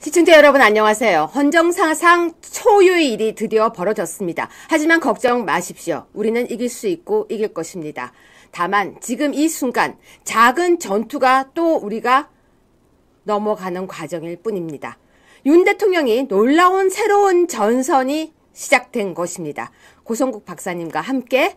시청자 여러분 안녕하세요. 헌정사상 초유의 일이 드디어 벌어졌습니다. 하지만 걱정 마십시오. 우리는 이길 수 있고 이길 것입니다. 다만 지금 이 순간 작은 전투가 또 우리가 넘어가는 과정일 뿐입니다. 윤 대통령이 놀라운 새로운 전선이 시작된 것입니다. 고성국 박사님과 함께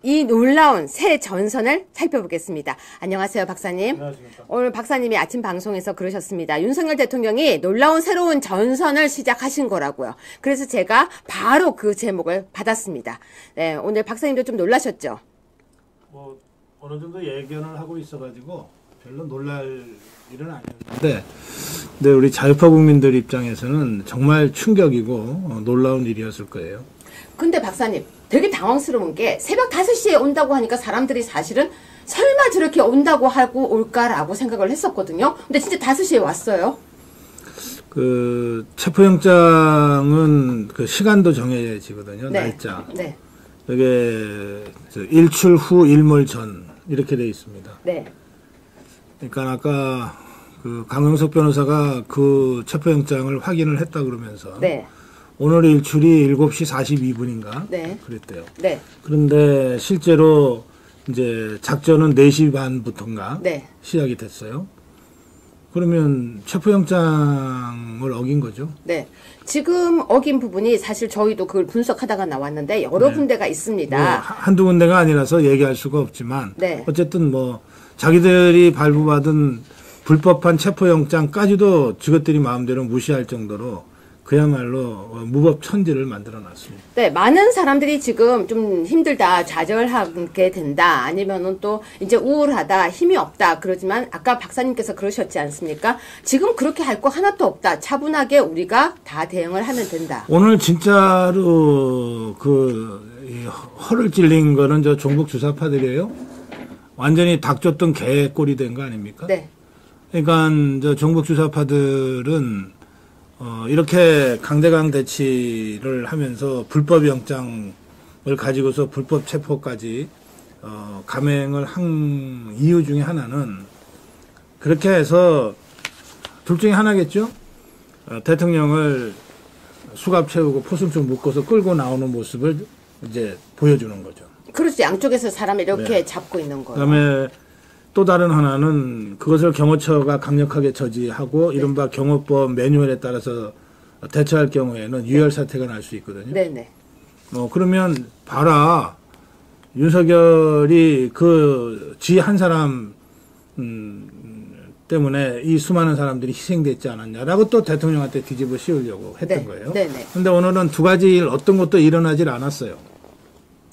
이 놀라운 새 전선을 살펴보겠습니다. 안녕하세요, 박사님. 안녕하십니까. 오늘 박사님이 아침 방송에서 그러셨습니다. 윤석열 대통령이 놀라운 새로운 전선을 시작하신 거라고요. 그래서 제가 바로 그 제목을 받았습니다. 네, 오늘 박사님도 좀 놀라셨죠? 뭐 어느 정도 예견을 하고 있어가지고 별로 놀랄 일은 아니었는데, 근데 우리 자유파 국민들 입장에서는 정말 충격이고 놀라운 일이었을 거예요. 근데 박사님, 되게 당황스러운 게 새벽 5시에 온다고 하니까 사람들이 사실은 설마 저렇게 온다고 하고 올까라고 생각을 했었거든요. 근데 진짜 5시에 왔어요. 그 체포영장은 그 시간도 정해지거든요. 네. 날짜. 네. 이게 일출 후 일몰 전 이렇게 돼 있습니다. 네. 그러니까 아까 그 강영석 변호사가 그 체포영장을 확인을 했다 그러면서 네. 오늘 일출이 7시 42분인가? 네. 그랬대요. 네. 그런데 실제로 이제 작전은 4시 반부터인가? 네. 시작이 됐어요. 그러면 체포영장을 어긴 거죠. 네. 지금 어긴 부분이 사실 저희도 그걸 분석하다가 나왔는데 여러 네. 군데가 있습니다. 뭐 한두 군데가 아니라서 얘기할 수가 없지만 네. 어쨌든 뭐 자기들이 발부받은 불법한 체포영장까지도 저것들이 마음대로 무시할 정도로 그야말로 무법천지를 만들어놨습니다. 네, 많은 사람들이 지금 좀 힘들다, 좌절하게 된다, 아니면은 또 이제 우울하다, 힘이 없다, 그러지만 아까 박사님께서 그러셨지 않습니까? 지금 그렇게 할 거 하나도 없다. 차분하게 우리가 다 대응을 하면 된다. 오늘 진짜로 이 허를 찔린 거는 저 종북 주사파들이에요. 완전히 닭 쫓던 개꼴이 된 거 아닙니까? 네. 그러니까 저 종북 주사파들은 이렇게 강대강 대치를 하면서 불법 영장을 가지고서 불법 체포까지 감행을 한 이유 중에 하나는 그렇게 해서 둘 중에 하나겠죠. 대통령을 수갑 채우고 포승줄 묶어서 끌고 나오는 모습을 이제 보여주는 거죠. 그렇지. 양쪽에서 사람을 이렇게 네. 잡고 있는 거예요. 그다음에 또 다른 하나는 그것을 경호처가 강력하게 저지하고 이른바 경호법 매뉴얼에 따라서 대처할 경우에는 유혈 사태가 날 수 있거든요. 네네. 그러면 봐라. 윤석열이 그 지 한 사람 때문에 이 수많은 사람들이 희생됐지 않았냐라고 또 대통령한테 뒤집어 씌우려고 했던 네. 거예요. 네네. 그런데 오늘은 두 가지 일 어떤 것도 일어나질 않았어요.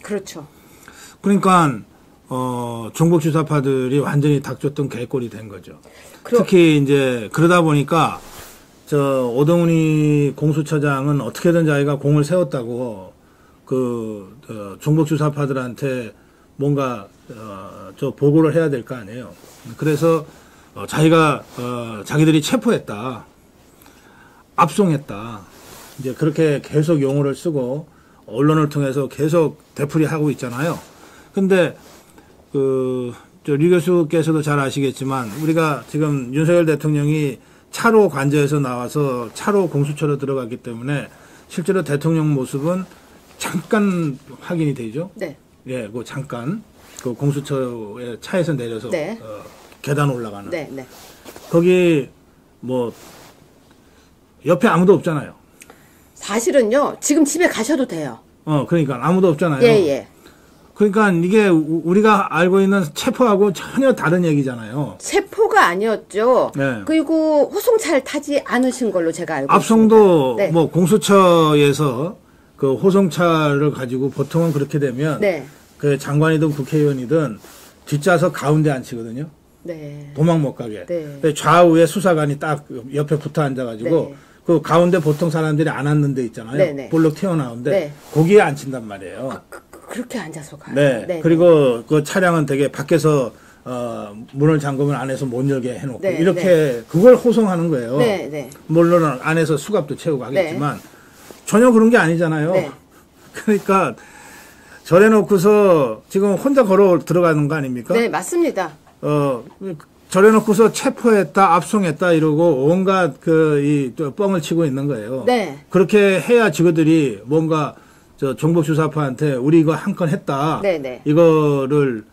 그렇죠. 그러니까 종북 주사파들이 완전히 닥쳤던 개꼴이 된 거죠. 특히 이제 그러다 보니까 저 오동훈이 공수처장은 어떻게든 자기가 공을 세웠다고 종북 주사파들한테 뭔가 저 보고를 해야 될 거 아니에요. 그래서 자기가 자기들이 체포했다, 압송했다, 이제 그렇게 계속 용어를 쓰고 언론을 통해서 계속 되풀이하고 있잖아요. 근데 리 교수께서도 잘 아시겠지만, 우리가 지금 윤석열 대통령이 차로 관저에서 나와서 차로 공수처로 들어갔기 때문에 실제로 대통령 모습은 잠깐 확인이 되죠. 네. 예, 잠깐 그 공수처의 차에서 내려서 네. 계단 올라가는. 네. 네. 거기 뭐 옆에 아무도 없잖아요. 사실은요. 지금 집에 가셔도 돼요. 그러니까 아무도 없잖아요. 예. 그러니까 이게 우리가 알고 있는 체포하고 전혀 다른 얘기잖아요. 체포가 아니었죠. 네. 그리고 호송차를 타지 않으신 걸로 제가 알고 압송도 있습니다. 네. 뭐 공수처에서 그 호송차를 가지고 보통은 그렇게 되면 네. 그 장관이든 국회의원이든 뒷좌석 가운데 앉히거든요. 네. 도망 못 가게. 네. 좌우에 수사관이 딱 옆에 붙어 앉아가지고 네. 그 가운데 보통 사람들이 안 앉는 데 있잖아요. 네. 볼록 튀어나오는데 네. 거기에 앉힌단 말이에요. 그렇게 앉아서 가요. 네. 그리고 그 차량은 되게 밖에서 문을 잠그면 안에서 못 열게 해놓고 네. 이렇게 그걸 호송하는 거예요. 네. 물론 안에서 수갑도 채우고 하겠지만 네. 전혀 그런 게 아니잖아요. 네. 그러니까 저래 놓고서 지금 혼자 걸어 들어가는 거 아닙니까? 네, 맞습니다. 저래놓고서 체포했다, 압송했다 이러고 온갖 또 뻥을 치고 있는 거예요. 네. 그렇게 해야 지그들이 뭔가 정복주사파한테 우리 이거 한 건 했다. 네네. 이거를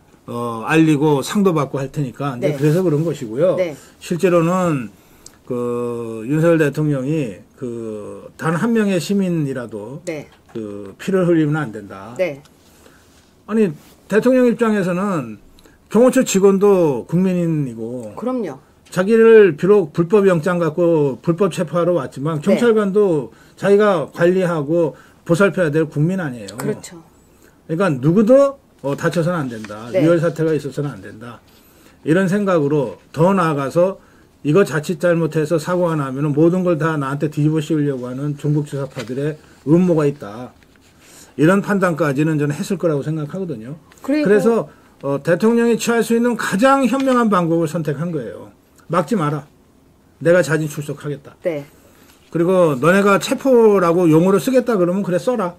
알리고 상도 받고 할 테니까. 네. 그래서 그런 것이고요. 네. 실제로는 윤석열 대통령이 단 한 명의 시민이라도 네. 피를 흘리면 안 된다. 네. 아니 대통령 입장에서는 경호처 직원도 국민이고. 그럼요. 자기를 비록 불법 영장 갖고 불법 체포하러 왔지만 경찰관도 자기가 관리하고 보살펴야 될 국민 아니에요. 그렇죠. 그러니까 누구도 다쳐서는 안 된다. 네. 위헌 사태가 있어서는 안 된다. 이런 생각으로 더 나아가서 이거 자칫 잘못해서 사고가 나면 모든 걸 다 나한테 뒤집어 씌우려고 하는 종북주사파들의 음모가 있다. 이런 판단까지는 저는 했을 거라고 생각하거든요. 그래서 대통령이 취할 수 있는 가장 현명한 방법을 선택한 거예요. 막지 마라. 내가 자진 출석하겠다. 네. 그리고 너네가 체포라고 용어를 쓰겠다 그러면 그래 써라.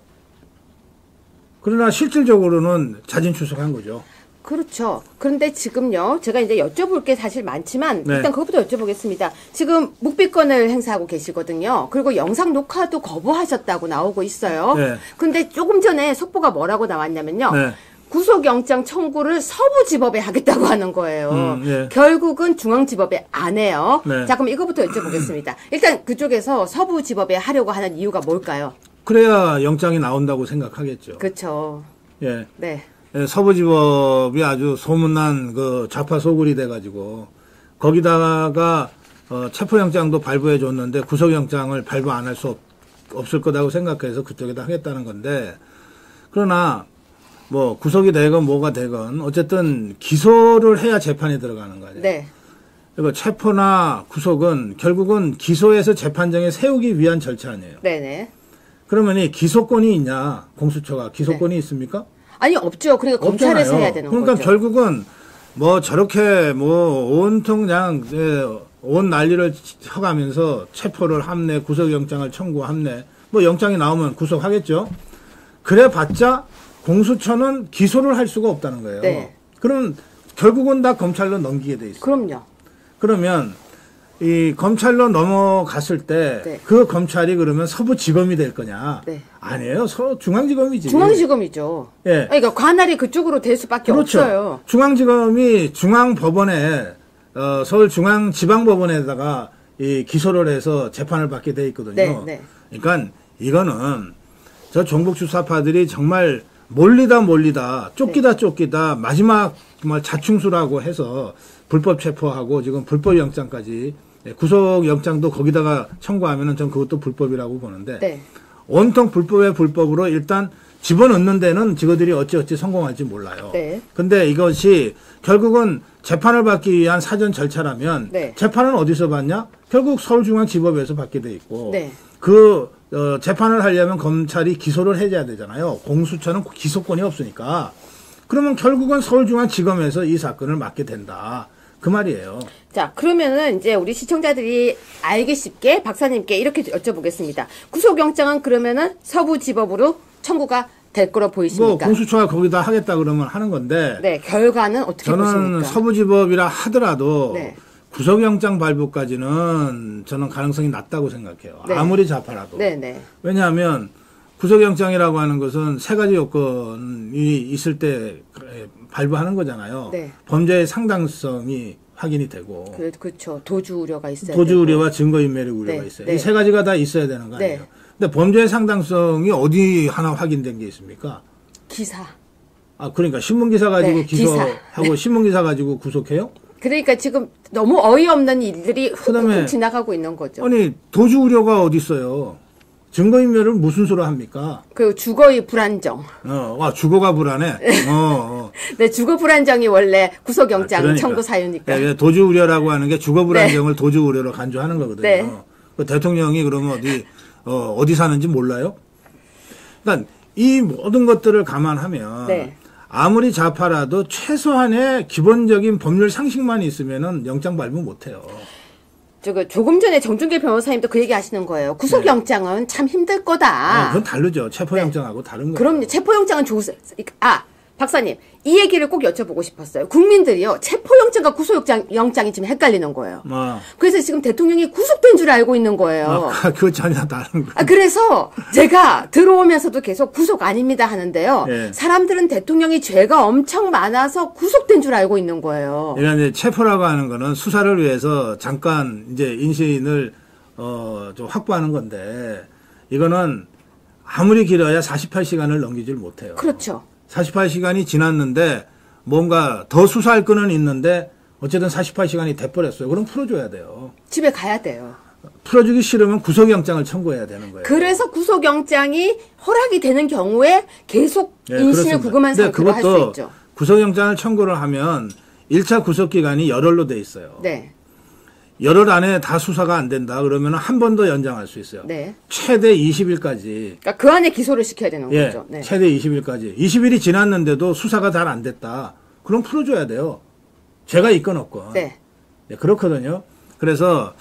그러나 실질적으로는 자진 출석한 거죠. 그렇죠. 그런데 지금요, 제가 이제 여쭤볼 게 사실 많지만, 네. 일단 그것부터 여쭤보겠습니다. 지금 묵비권을 행사하고 계시거든요. 그리고 영상 녹화도 거부하셨다고 나오고 있어요. 네. 근데 조금 전에 속보가 뭐라고 나왔냐면요. 네. 구속영장 청구를 서부지법에 하겠다고 하는 거예요. 예. 결국은 중앙지법에 안 해요. 네. 자, 그럼 이거부터 여쭤보겠습니다. 일단 그쪽에서 서부지법에 하려고 하는 이유가 뭘까요? 그래야 영장이 나온다고 생각하겠죠. 그렇죠. 예. 네. 예, 서부지법이 아주 소문난 좌파 소굴이 돼가지고 거기다가 체포영장도 발부해 줬는데 구속영장을 발부 안 할 수 없을 거라고 생각해서 그쪽에다 하겠다는 건데, 그러나 뭐 구속이 되건 뭐가 되건 어쨌든 기소를 해야 재판에 들어가는 거예요. 네. 그리고 체포나 구속은 결국은 기소해서 재판정에 세우기 위한 절차 아니에요. 네네. 그러면 이 기소권이 있냐, 공수처가 기소권이 있습니까? 아니, 없죠. 그러니까 검찰에서 없잖아요. 해야 되는 그러니까 거죠. 결국은 뭐 저렇게 뭐 온통 그냥 온 난리를 쳐가면서 체포를 함내, 구속영장을 청구함내, 뭐 영장이 나오면 구속하겠죠. 그래봤자 공수처는 기소를 할 수가 없다는 거예요. 네. 그럼 결국은 다 검찰로 넘기게 돼 있어요. 그럼요. 그러면 이 검찰로 넘어갔을 때 그 네. 검찰이 그러면 서부지검이 될 거냐? 네. 아니에요. 중앙지검이지. 중앙지검이죠. 예. 그러니까 관할이 그쪽으로 될 수밖에 그렇죠. 없어요. 중앙지검이 중앙법원에 서울중앙지방법원에다가 이 기소를 해서 재판을 받게 돼 있거든요. 네, 네. 그러니까 이거는 저 종북주사파들이 정말 몰리다 쫓기다 마지막 정말 자충수라고 해서 불법 체포하고 지금 불법 영장까지, 구속 영장도 거기다가 청구하면은 전 그것도 불법이라고 보는데, 네. 온통 불법의 불법으로 일단 집어넣는 데는 지그들이 어찌 성공할지 몰라요. 네. 근데 이것이 결국은 재판을 받기 위한 사전 절차라면 네. 재판은 어디서 받냐? 결국 서울중앙지법에서 받게 돼 있고, 네. 재판을 하려면 검찰이 기소를 해줘야 되잖아요. 공수처는 기소권이 없으니까. 그러면 결국은 서울중앙지검에서 이 사건을 맡게 된다. 그 말이에요. 자, 그러면은 이제 우리 시청자들이 알기 쉽게 박사님께 이렇게 여쭤보겠습니다. 구속영장은 그러면은 서부지법으로 청구가 될 거로 보이십니까? 뭐 공수처가 거기다 하겠다 그러면 하는 건데. 네, 결과는 어떻게 저는 보십니까? 서부지법이라 하더라도 네. 구속영장 발부까지는 저는 가능성이 낮다고 생각해요. 네. 아무리 좌파라도. 네, 네. 왜냐하면 구속영장이라고 하는 것은 세 가지 요건이 있을 때 발부하는 거잖아요. 네. 범죄의 상당성이 확인이 되고, 그렇죠. 도주 우려가 있어야 도주 되고. 우려와 증거인멸의 우려가 네, 있어요. 네. 이 세 가지가 다 있어야 되는 거 아니에요. 네. 근데 범죄의 상당성이 어디 하나 확인된 게 있습니까? 기사. 그러니까 신문기사 가지고 네, 기소하고 기사. 신문기사 가지고 구속해요? 그러니까 지금 너무 어이없는 일들이 그다음에 훅훅 지나가고 있는 거죠. 아니 도주 우려가 어디 있어요? 증거인멸을 무슨 수로 합니까? 그 주거의 불안정. 주거가 불안해. 네, 주거 불안정이 원래 구속영장 그러니까. 청구 사유니까. 네, 도주 우려라고 하는 게 주거 불안정을 도주 우려로 간주하는 거거든요. 네. 그 대통령이 그러면 어디 사는지 몰라요? 그러니까 이 모든 것들을 감안하면 네. 아무리 좌파라도 최소한의 기본적인 법률 상식만 있으면은 영장 발부 못 해요. 조금 전에 정준길 변호사님도 그 얘기 하시는 거예요. 구속영장은 참 힘들 거다. 그건 다르죠. 체포영장하고 다른 거예요. 그럼요. 체포영장은 박사님, 이 얘기를 꼭 여쭤보고 싶었어요. 국민들이요, 체포영장과 구속영장이 지금 헷갈리는 거예요. 그래서 지금 대통령이 구속된 줄 알고 있는 거예요. 그거 전혀 다른 거예요. 그래서 제가 들어오면서도 계속 구속 아닙니다 하는데요. 예. 사람들은 대통령이 죄가 엄청 많아서 구속된 줄 알고 있는 거예요. 그러니까 이제 체포라고 하는 거는 수사를 위해서 잠깐 이제 인신을 좀 확보하는 건데, 이거는 아무리 길어야 48시간을 넘기질 못해요. 그렇죠. 48시간이 지났는데 뭔가 더 수사할 건은 있는데 어쨌든 48시간이 돼버렸어요. 그럼 풀어줘야 돼요. 집에 가야 돼요. 풀어주기 싫으면 구속영장을 청구해야 되는 거예요. 그래서 구속영장이 허락이 되는 경우에 계속 인신을 구금한 상태로 할 수 있죠. 구속영장을 청구를 하면 1차 구속기간이 열흘로 돼 있어요. 네. 열흘 안에 다 수사가 안 된다 그러면 한 번 더 연장할 수 있어요. 네. 최대 20일까지. 그러니까 그 안에 기소를 시켜야 되는 거죠. 네. 최대 20일까지. 20일이 지났는데도 수사가 잘 안 됐다. 그럼 풀어줘야 돼요. 죄가 있건 없건. 네. 네, 그렇거든요. 그래서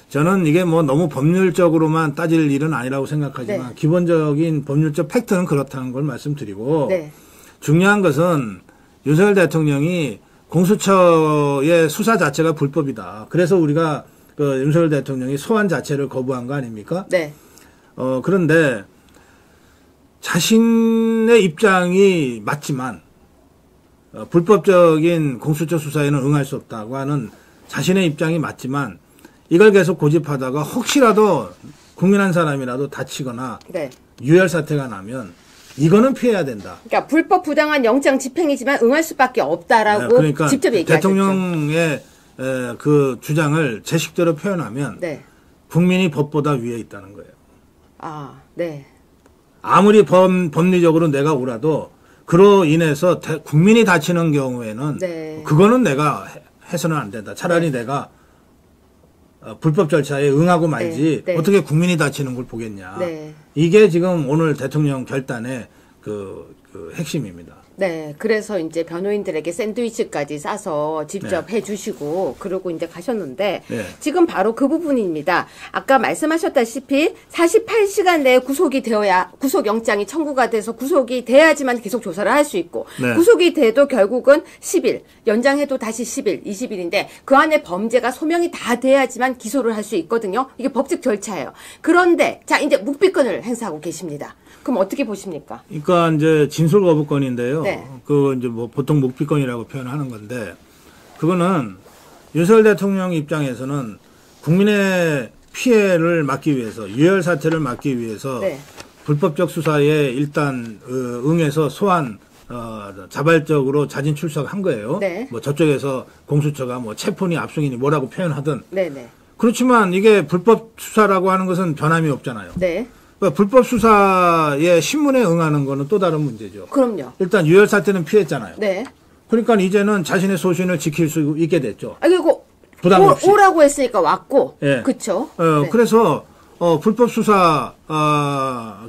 저는 이게 뭐 너무 법률적으로만 따질 일은 아니라고 생각하지만 네. 기본적인 법률적 팩트는 그렇다는 걸 말씀드리고 네. 중요한 것은 윤석열 대통령이 공수처의 수사 자체가 불법이다. 그래서 우리가 그 윤석열 대통령이 소환 자체를 거부한 거 아닙니까? 네. 그런데 자신의 입장이 맞지만 불법적인 공수처 수사에는 응할 수 없다고 하는 자신의 입장이 맞지만 이걸 계속 고집하다가 혹시라도 국민 한 사람이라도 다치거나 네. 유혈 사태가 나면 이거는 피해야 된다. 그러니까 불법 부당한 영장 집행이지만 응할 수밖에 없다라고 그러니까 직접 얘기하셨죠. 대통령의 그 주장을 제 식대로 표현하면 네. 국민이 법보다 위에 있다는 거예요. 아, 네. 아무리 법리적으로 내가 옳아도 그로 인해서 국민이 다치는 경우에는 네. 그거는 내가 해서는 안 된다. 차라리 내가 불법 절차에 응하고 말지 네. 어떻게 국민이 다치는 걸 보겠냐. 네. 이게 지금 오늘 대통령 결단의 그 핵심입니다. 네, 그래서 이제 변호인들에게 샌드위치까지 싸서 직접 해주시고 그러고 이제 가셨는데 네. 지금 바로 그 부분입니다. 아까 말씀하셨다시피 48시간 내에 구속이 되어야 구속영장이 청구가 돼서 구속이 돼야지만 계속 조사를 할 수 있고 네. 구속이 돼도 결국은 10일 연장해도 다시 10일, 20일인데 그 안에 범죄가 소명이 다 돼야지만 기소를 할 수 있거든요. 이게 법적 절차예요. 그런데 자 이제 묵비권을 행사하고 계십니다. 그럼 어떻게 보십니까? 그러니까 이제 진술 거부권인데요. 네. 그 이제 뭐 보통 묵비권이라고 표현하는 건데 그거는 윤석열 대통령 입장에서는 국민의 피해를 막기 위해서 유혈 사태를 막기 위해서 네. 불법적 수사에 일단 응해서 소환 자발적으로 자진 출석한 거예요. 네. 뭐 저쪽에서 공수처가 뭐 체포니 압송이니 뭐라고 표현하든 네네. 그렇지만 이게 불법 수사라고 하는 것은 변함이 없잖아요. 네. 그러니까 불법 수사에 신문에 응하는 거는 또 다른 문제죠. 그럼요. 일단 유혈 사태는 피했잖아요. 네. 그러니까 이제는 자신의 소신을 지킬 수 있게 됐죠. 그리고 부담 없이. 오라고 했으니까 왔고. 예. 그렇죠. 네. 그래서 불법 수사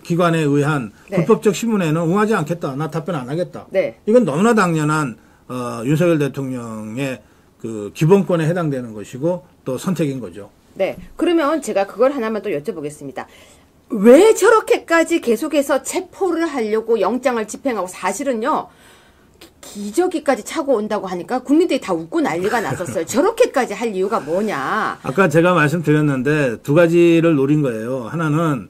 기관에 의한 네. 불법적 신문에는 응하지 않겠다. 나 답변 안 하겠다. 네. 이건 너무나 당연한 윤석열 대통령의 그 기본권에 해당되는 것이고 또 선택인 거죠. 네. 그러면 제가 그걸 하나만 또 여쭤보겠습니다. 왜 저렇게까지 계속해서 체포를 하려고 영장을 집행하고 사실은요. 기저귀까지 차고 온다고 하니까 국민들이 다 웃고 난리가 났었어요. 저렇게까지 할 이유가 뭐냐. 아까 제가 말씀드렸는데 두 가지를 노린 거예요. 하나는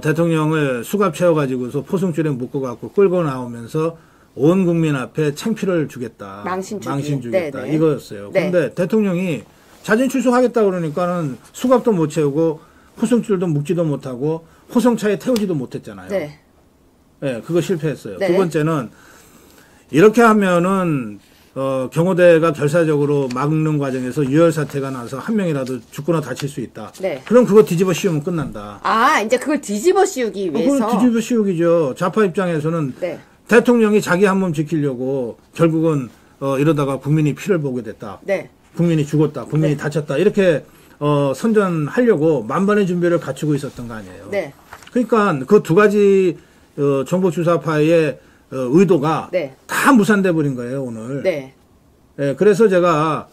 대통령을 수갑 채워가지고서 포승줄에 묶어갖고 끌고 나오면서 온 국민 앞에 창피를 주겠다. 망신 주기. 주겠다. 네네. 이거였어요. 네. 그런데 대통령이 자진 출석하겠다 그러니까는 수갑도 못 채우고 포승줄도 묶지도 못하고 호송차에 태우지도 못했잖아요. 네. 네, 그거 실패했어요. 네. 두 번째는 이렇게 하면은 경호대가 결사적으로 막는 과정에서 유혈 사태가 나서 한 명이라도 죽거나 다칠 수 있다. 네. 그럼 그거 뒤집어 씌우면 끝난다. 아, 이제 그걸 뒤집어 씌우기 위해서. 그건 뒤집어 씌우기죠. 좌파 입장에서는 네. 대통령이 자기 한 몸 지키려고 결국은 이러다가 국민이 피를 보게 됐다. 네. 국민이 죽었다. 국민이 네. 다쳤다. 이렇게 선전하려고 만반의 준비를 갖추고 있었던 거 아니에요. 네. 그러니까 그 두 가지 정보주사파의 의도가 네. 다 무산돼 버린 거예요 오늘. 네. 예, 그래서 제가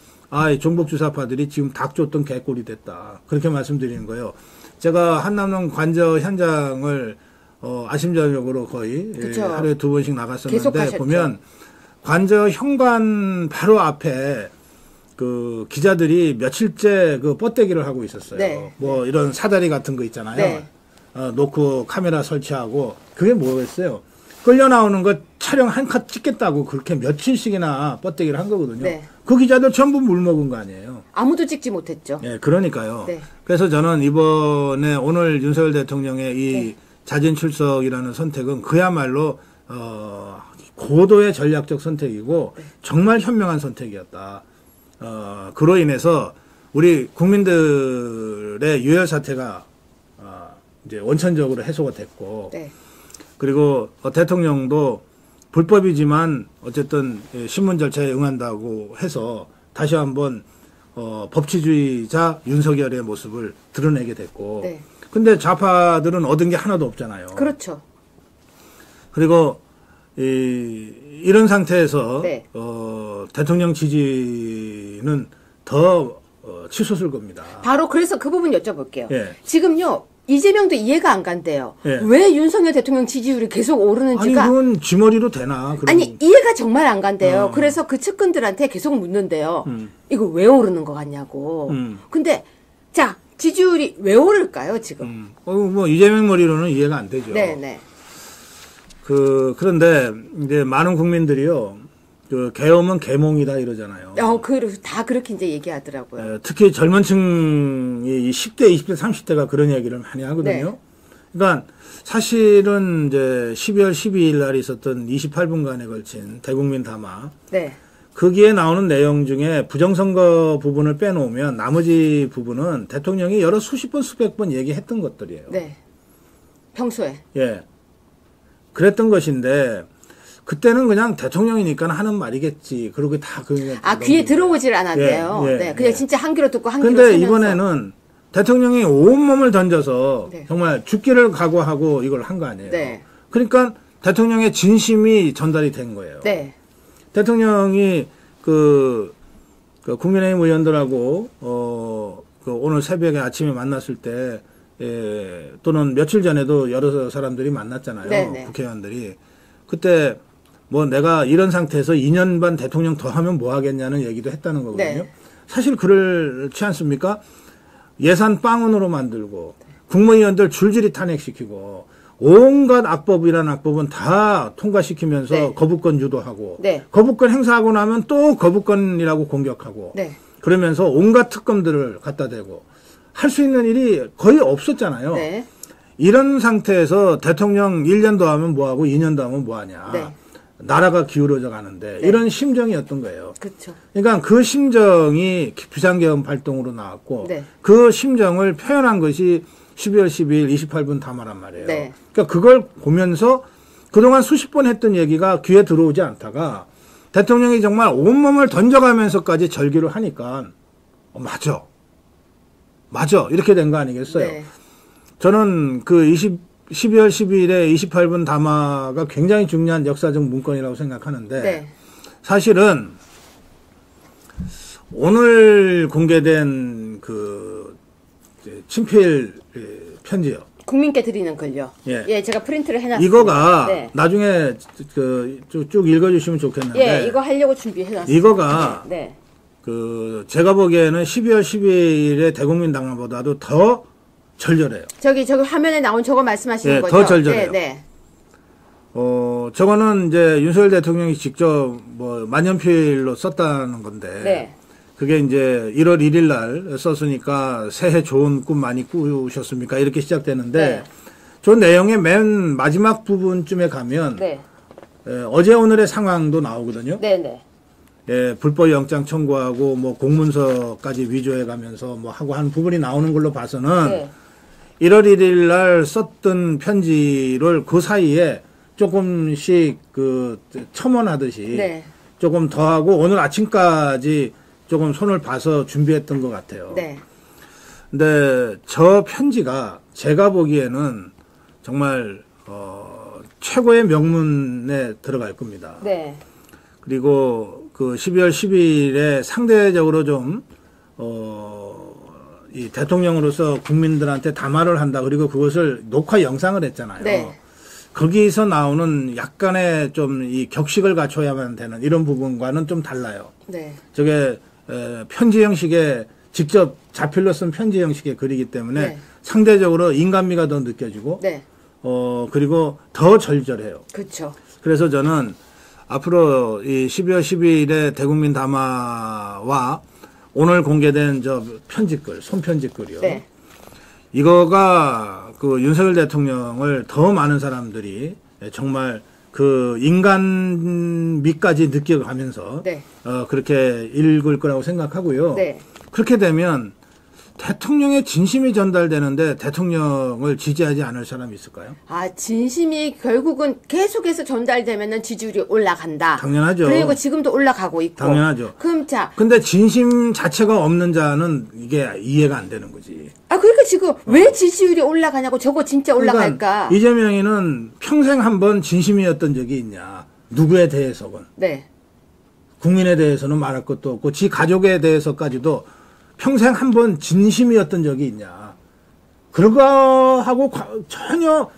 이 정복주사파들이 지금 닭 쫓던 개꼴이 됐다 그렇게 말씀드리는 거예요. 제가 한남동 관저 현장을 아심전적으로 거의 그쵸. 하루에 2번씩 계속 나갔었는데 하셨죠. 보면 관저 현관 바로 앞에 그 기자들이 며칠째 그 뻗대기를 하고 있었어요. 네. 뭐 이런 사다리 같은 거 있잖아요. 네. 놓고 카메라 설치하고 그게 뭐였어요? 끌려 나오는 거 촬영 한 컷 찍겠다고 그렇게 며칠씩이나 뻗대기를 한 거거든요. 네. 그 기자들 전부 물 먹은 거 아니에요. 아무도 찍지 못했죠. 네, 그러니까요. 네. 그래서 저는 이번에 오늘 윤석열 대통령의 이 네. 자진 출석이라는 선택은 그야말로 고도의 전략적 선택이고 네. 정말 현명한 선택이었다. 그로 인해서 우리 국민들의 유혈 사태가 이제 원천적으로 해소가 됐고, 네. 그리고 대통령도 불법이지만 어쨌든 신문 절차에 응한다고 해서 다시 한번 법치주의자 윤석열의 모습을 드러내게 됐고, 네. 근데 좌파들은 얻은 게 하나도 없잖아요. 그렇죠. 그리고 이런 상태에서 네. 대통령 지지는 더 치솟을 겁니다. 바로 그래서 그 부분 여쭤볼게요. 예. 지금요, 이재명도 이해가 안 간대요. 예. 왜 윤석열 대통령 지지율이 계속 아니 오르는지가. 그건 쥐머리로 되나? 그럼. 아니, 이해가 정말 안 간대요. 그래서 그 측근들한테 계속 묻는데요. 이거 왜 오르는 것 같냐고. 근데, 자, 지지율이 왜 오를까요, 지금? 뭐 이재명 머리로는 이해가 안 되죠. 네네. 그런데 이제 많은 국민들이요. 그 계엄은 계몽이다 이러잖아요. 다 그렇게 이제 얘기하더라고요. 특히 젊은 층이 10대, 20대, 30대가 그런 얘기를 많이 하거든요. 네. 그러니까 사실은 이제 12월 12일 날 있었던 28분간에 걸친 대국민 담화. 네. 거기에 나오는 내용 중에 부정선거 부분을 빼놓으면 나머지 부분은 대통령이 여러 수십 번, 수백 번 얘기했던 것들이에요. 네. 평소에. 예. 그랬던 것인데, 그때는 그냥 대통령이니까 하는 말이겠지. 그러고 다 그냥. 귀에 들어오질 않았대요. 예, 예, 네. 그냥 예. 진짜 한 귀로 듣고 한 귀로 근데 쓰면서. 이번에는 대통령이 온몸을 던져서 네. 정말 죽기를 각오하고 이걸 한 거 아니에요. 네. 그러니까 대통령의 진심이 전달이 된 거예요. 네. 대통령이 국민의힘 의원들하고 오늘 새벽에 아침에 만났을 때 또는 며칠 전에도 여러 사람들이 만났잖아요. 네네. 국회의원들이. 그때 뭐 내가 이런 상태에서 2년 반 대통령 더 하면 뭐 하겠냐는 얘기도 했다는 거거든요. 네. 사실 그렇지 않습니까? 예산 빵원으로 만들고 국무위원들 줄줄이 탄핵시키고 온갖 악법이란 악법은 다 통과시키면서 네. 거부권 유도하고 네. 거부권 행사하고 나면 또 거부권이라고 공격하고 네. 그러면서 온갖 특검들을 갖다 대고 할 수 있는 일이 거의 없었잖아요. 네. 이런 상태에서 대통령 1년 더 하면 뭐하고 2년 더 하면 뭐하냐. 네. 나라가 기울어져 가는데 네. 이런 심정이었던 거예요. 그렇죠. 그러니까 그 심정이 비상계엄 발동으로 나왔고 네. 그 심정을 표현한 것이 12월 12일 28분 담화란 말이에요. 네. 그러니까 그걸 보면서 그동안 수십 번 했던 얘기가 귀에 들어오지 않다가 대통령이 정말 온몸을 던져가면서까지 절규를 하니까 맞아 이렇게 된 거 아니겠어요. 네. 저는 12월 12일에 28분 담화가 굉장히 중요한 역사적 문건이라고 생각하는데 네. 사실은 오늘 공개된 친필 편지요. 국민께 드리는 글요. 예. 제가 프린트를 해놨습니다. 이거가 네. 나중에 쭉 읽어주시면 좋겠는데. 이거 하려고 준비해놨습니다. 이거가 네. 제가 보기에는 12월 12일의 대국민 담화보다도 더 절절해요. 저기 화면에 나온 저거 말씀하시는 거죠? 더 절절해요. 네. 저거는 이제 윤석열 대통령이 직접 만년필로 썼다는 건데. 네. 그게 이제 1월 1일 날 썼으니까 새해 좋은 꿈 많이 꾸셨습니까? 이렇게 시작되는데. 네. 저 내용의 맨 마지막 부분쯤에 가면. 네. 어제 오늘의 상황도 나오거든요. 네네. 불법 영장 청구하고 공문서까지 위조해 가면서 하고 한 부분이 나오는 걸로 봐서는. 네. 1월 1일 날 썼던 편지를 그 사이에 조금씩 첨언하듯이 네. 조금 더 하고 오늘 아침까지 조금 손을 봐서 준비했던 것 같아요. 네. 근데 저 편지가 제가 보기에는 정말 최고의 명문에 들어갈 겁니다. 네. 그리고 12월 10일에 상대적으로 좀 이 대통령으로서 국민들한테 담화를 한다. 그리고 그것을 녹화 영상을 했잖아요. 네. 거기서 나오는 약간의 좀 이 격식을 갖춰야만 되는 이런 부분과는 좀 달라요. 네. 저게 편지 형식의 직접 자필로 쓴 편지 형식의 글이기 때문에 네. 상대적으로 인간미가 더 느껴지고 네. 그리고 더 절절해요. 그렇죠. 그래서 저는 앞으로 이 12월 12일에 대국민 담화와 오늘 공개된 저 편지글, 손편지글이요. 네. 이거가 그 윤석열 대통령을 더 많은 사람들이 정말 그 인간미까지 느껴가면서 네. 그렇게 읽을 거라고 생각하고요. 네. 그렇게 되면 대통령의 진심이 전달되는데 대통령을 지지하지 않을 사람이 있을까요? 아, 진심이 결국은 계속해서 전달되면은 지지율이 올라간다. 당연하죠. 그리고 지금도 올라가고 있고. 당연하죠. 그럼 자. 근데 진심 자체가 없는 자는 이게 이해가 안 되는 거지. 아, 그러니까 지금 왜 지지율이 올라가냐고 저거 진짜 올라갈까? 그러니까 이재명이는 평생 한번 진심이었던 적이 있냐. 누구에 대해서건. 네. 국민에 대해서는 말할 것도 없고 지 가족에 대해서까지도 평생 한번 진심이었던 적이 있냐. 그거 하고 전혀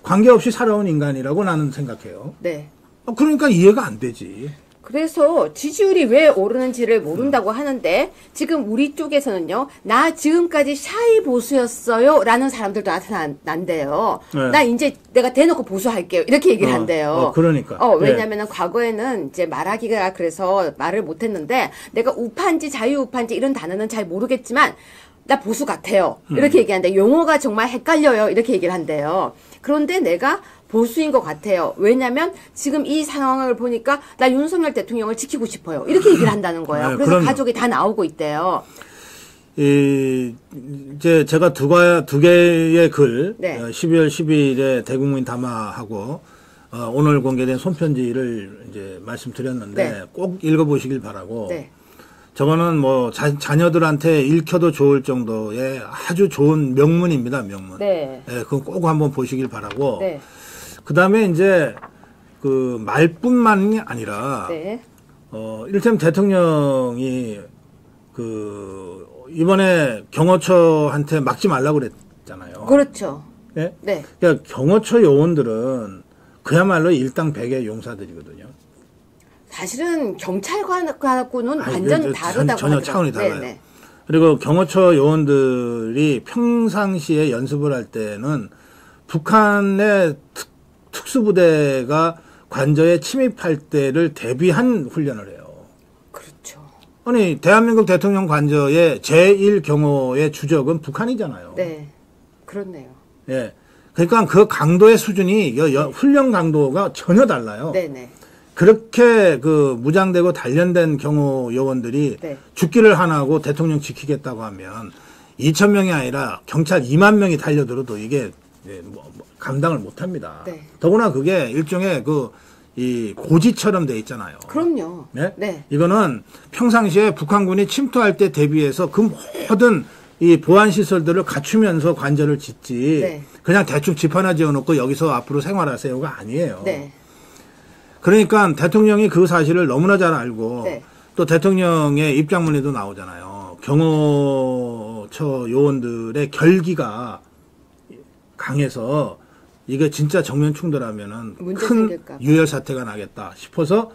관계없이 살아온 인간이라고 나는 생각해요. 네. 그러니까 이해가 안 되지. 그래서 지지율이 왜 오르는지를 모른다고 하는데 지금 우리 쪽에서는요. 나 지금까지 샤이 보수였어요 라는 사람들도 나타난대요. 네. 나 이제 내가 대놓고 보수할게요. 이렇게 얘기를 한대요. 그러니까. 왜냐면은 과거에는 이제 말하기가 그래서 말을 못했는데 내가 우파인지 자유우파인지 이런 단어는 잘 모르겠지만 나 보수 같아요. 이렇게 얘기하는데 용어가 정말 헷갈려요. 이렇게 얘기를 한대요. 그런데 내가 보수인 것 같아요. 왜냐면 지금 이 상황을 보니까 나 윤석열 대통령을 지키고 싶어요. 이렇게 얘기를 한다는 거예요. 네, 그래서 그럼요. 가족이 다 나오고 있대요. 이제 제가 두 개의 글, 네. 12월 12일에 대국민 담화하고 오늘 공개된 손편지를 이제 말씀드렸는데 네. 꼭 읽어보시길 바라고. 네. 저거는 뭐 자녀들한테 읽혀도 좋을 정도의 아주 좋은 명문입니다, 명문. 네. 그건 꼭 한번 보시길 바라고. 네. 그 다음에 이제 그 말뿐만이 아니라 네. 이를테면 대통령이 이번에 경호처한테 막지 말라고 그랬잖아요. 그렇죠. 예? 네. 그러니까 경호처 요원들은 그야말로 일당백의 용사들이거든요. 사실은 경찰관하고는 아니, 완전 다르다고 전혀 하더라고요. 차원이 달라요. 네네. 그리고 경호처 요원들이 평상시에 연습을 할 때는 북한의 특수부대가 관저에 침입할 때를 대비한 훈련을 해요. 그렇죠. 아니 대한민국 대통령 관저의 제1경호의 주적은 북한이잖아요. 네. 그렇네요. 예. 그러니까 그 강도의 수준이 훈련 강도가 전혀 달라요. 네네. 그렇게 무장되고 단련된 경호 요원들이 네. 죽기를 하나하고 대통령 지키겠다고 하면 2,000명이 아니라 경찰 2만 명이 달려들어도 이게 감당을 못 합니다. 네. 더구나 그게 일종의 이 고지처럼 돼 있잖아요. 그럼요. 네? 네. 이거는 평상시에 북한군이 침투할 때 대비해서 그 모든 이 보안 시설들을 갖추면서 관절을 짓지. 네. 그냥 대충 집 하나 지어놓고 여기서 앞으로 생활하세요가 아니에요. 네. 그러니까 대통령이 그 사실을 너무나 잘 알고 네. 또 대통령의 입장문에도 나오잖아요. 경호처 요원들의 결기가 강해서 이게 진짜 정면 충돌하면은 문제 큰 생길까 봐. 유혈 사태가 나겠다 싶어서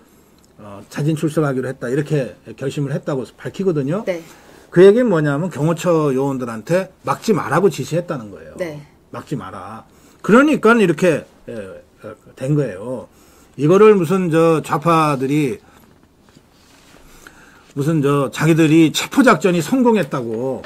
자진 출석하기로 했다 이렇게 결심을 했다고 밝히거든요. 네. 그 얘기는 뭐냐면 경호처 요원들한테 막지 말라고 지시했다는 거예요. 네. 막지 마라. 그러니까 이렇게 된 거예요. 이거를 무슨 좌파들이 무슨 자기들이 체포작전이 성공했다고.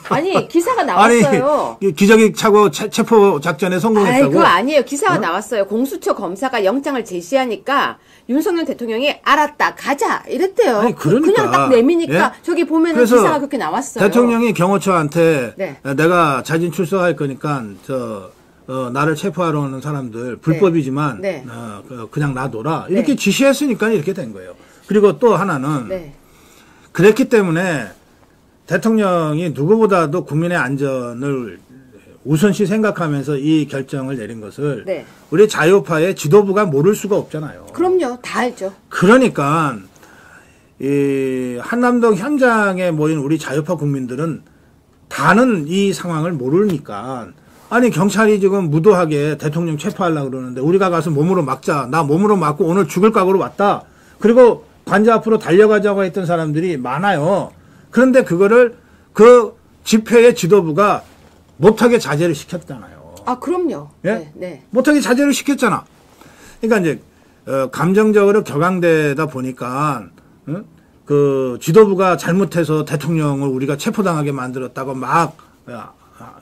아니, 기사가 나왔어요. 아니, 기저귀 차고 체포작전에 성공했다고. 그거 아니에요. 기사가 나왔어요. 공수처 검사가 영장을 제시하니까 윤석열 대통령이 알았다, 가자 이랬대요. 아니, 그러니까. 그냥 딱 내미니까 예? 저기 보면은 그래서 기사가 그렇게 나왔어요. 대통령이 경호처한테 네. 내가 자진 출석할 거니까 나를 체포하러 오는 사람들 불법이지만 네. 그냥 놔둬라 이렇게 네. 지시했으니까 이렇게 된 거예요. 그리고 또 하나는 네. 그랬기 때문에 대통령이 누구보다도 국민의 안전을 우선시 생각하면서 이 결정을 내린 것을 네. 우리 자유파의 지도부가 모를 수가 없잖아요. 그럼요. 다 알죠. 그러니까 이 한남동 현장에 모인 우리 자유파 국민들은 다는 이 상황을 모르니까 아니 경찰이 지금 무도하게 대통령 체포하려고 그러는데 우리가 가서 몸으로 막자. 나 몸으로 막고 오늘 죽을 각오로 왔다. 그리고 관저 앞으로 달려가자고 했던 사람들이 많아요. 그런데 그거를 그 집회의 지도부가 못하게 자제를 시켰잖아요. 아, 그럼요. 예? 네, 네. 못하게 자제를 시켰잖아. 그러니까 이제 감정적으로 격앙되다 보니까 그 지도부가 잘못해서 대통령을 우리가 체포당하게 만들었다고 막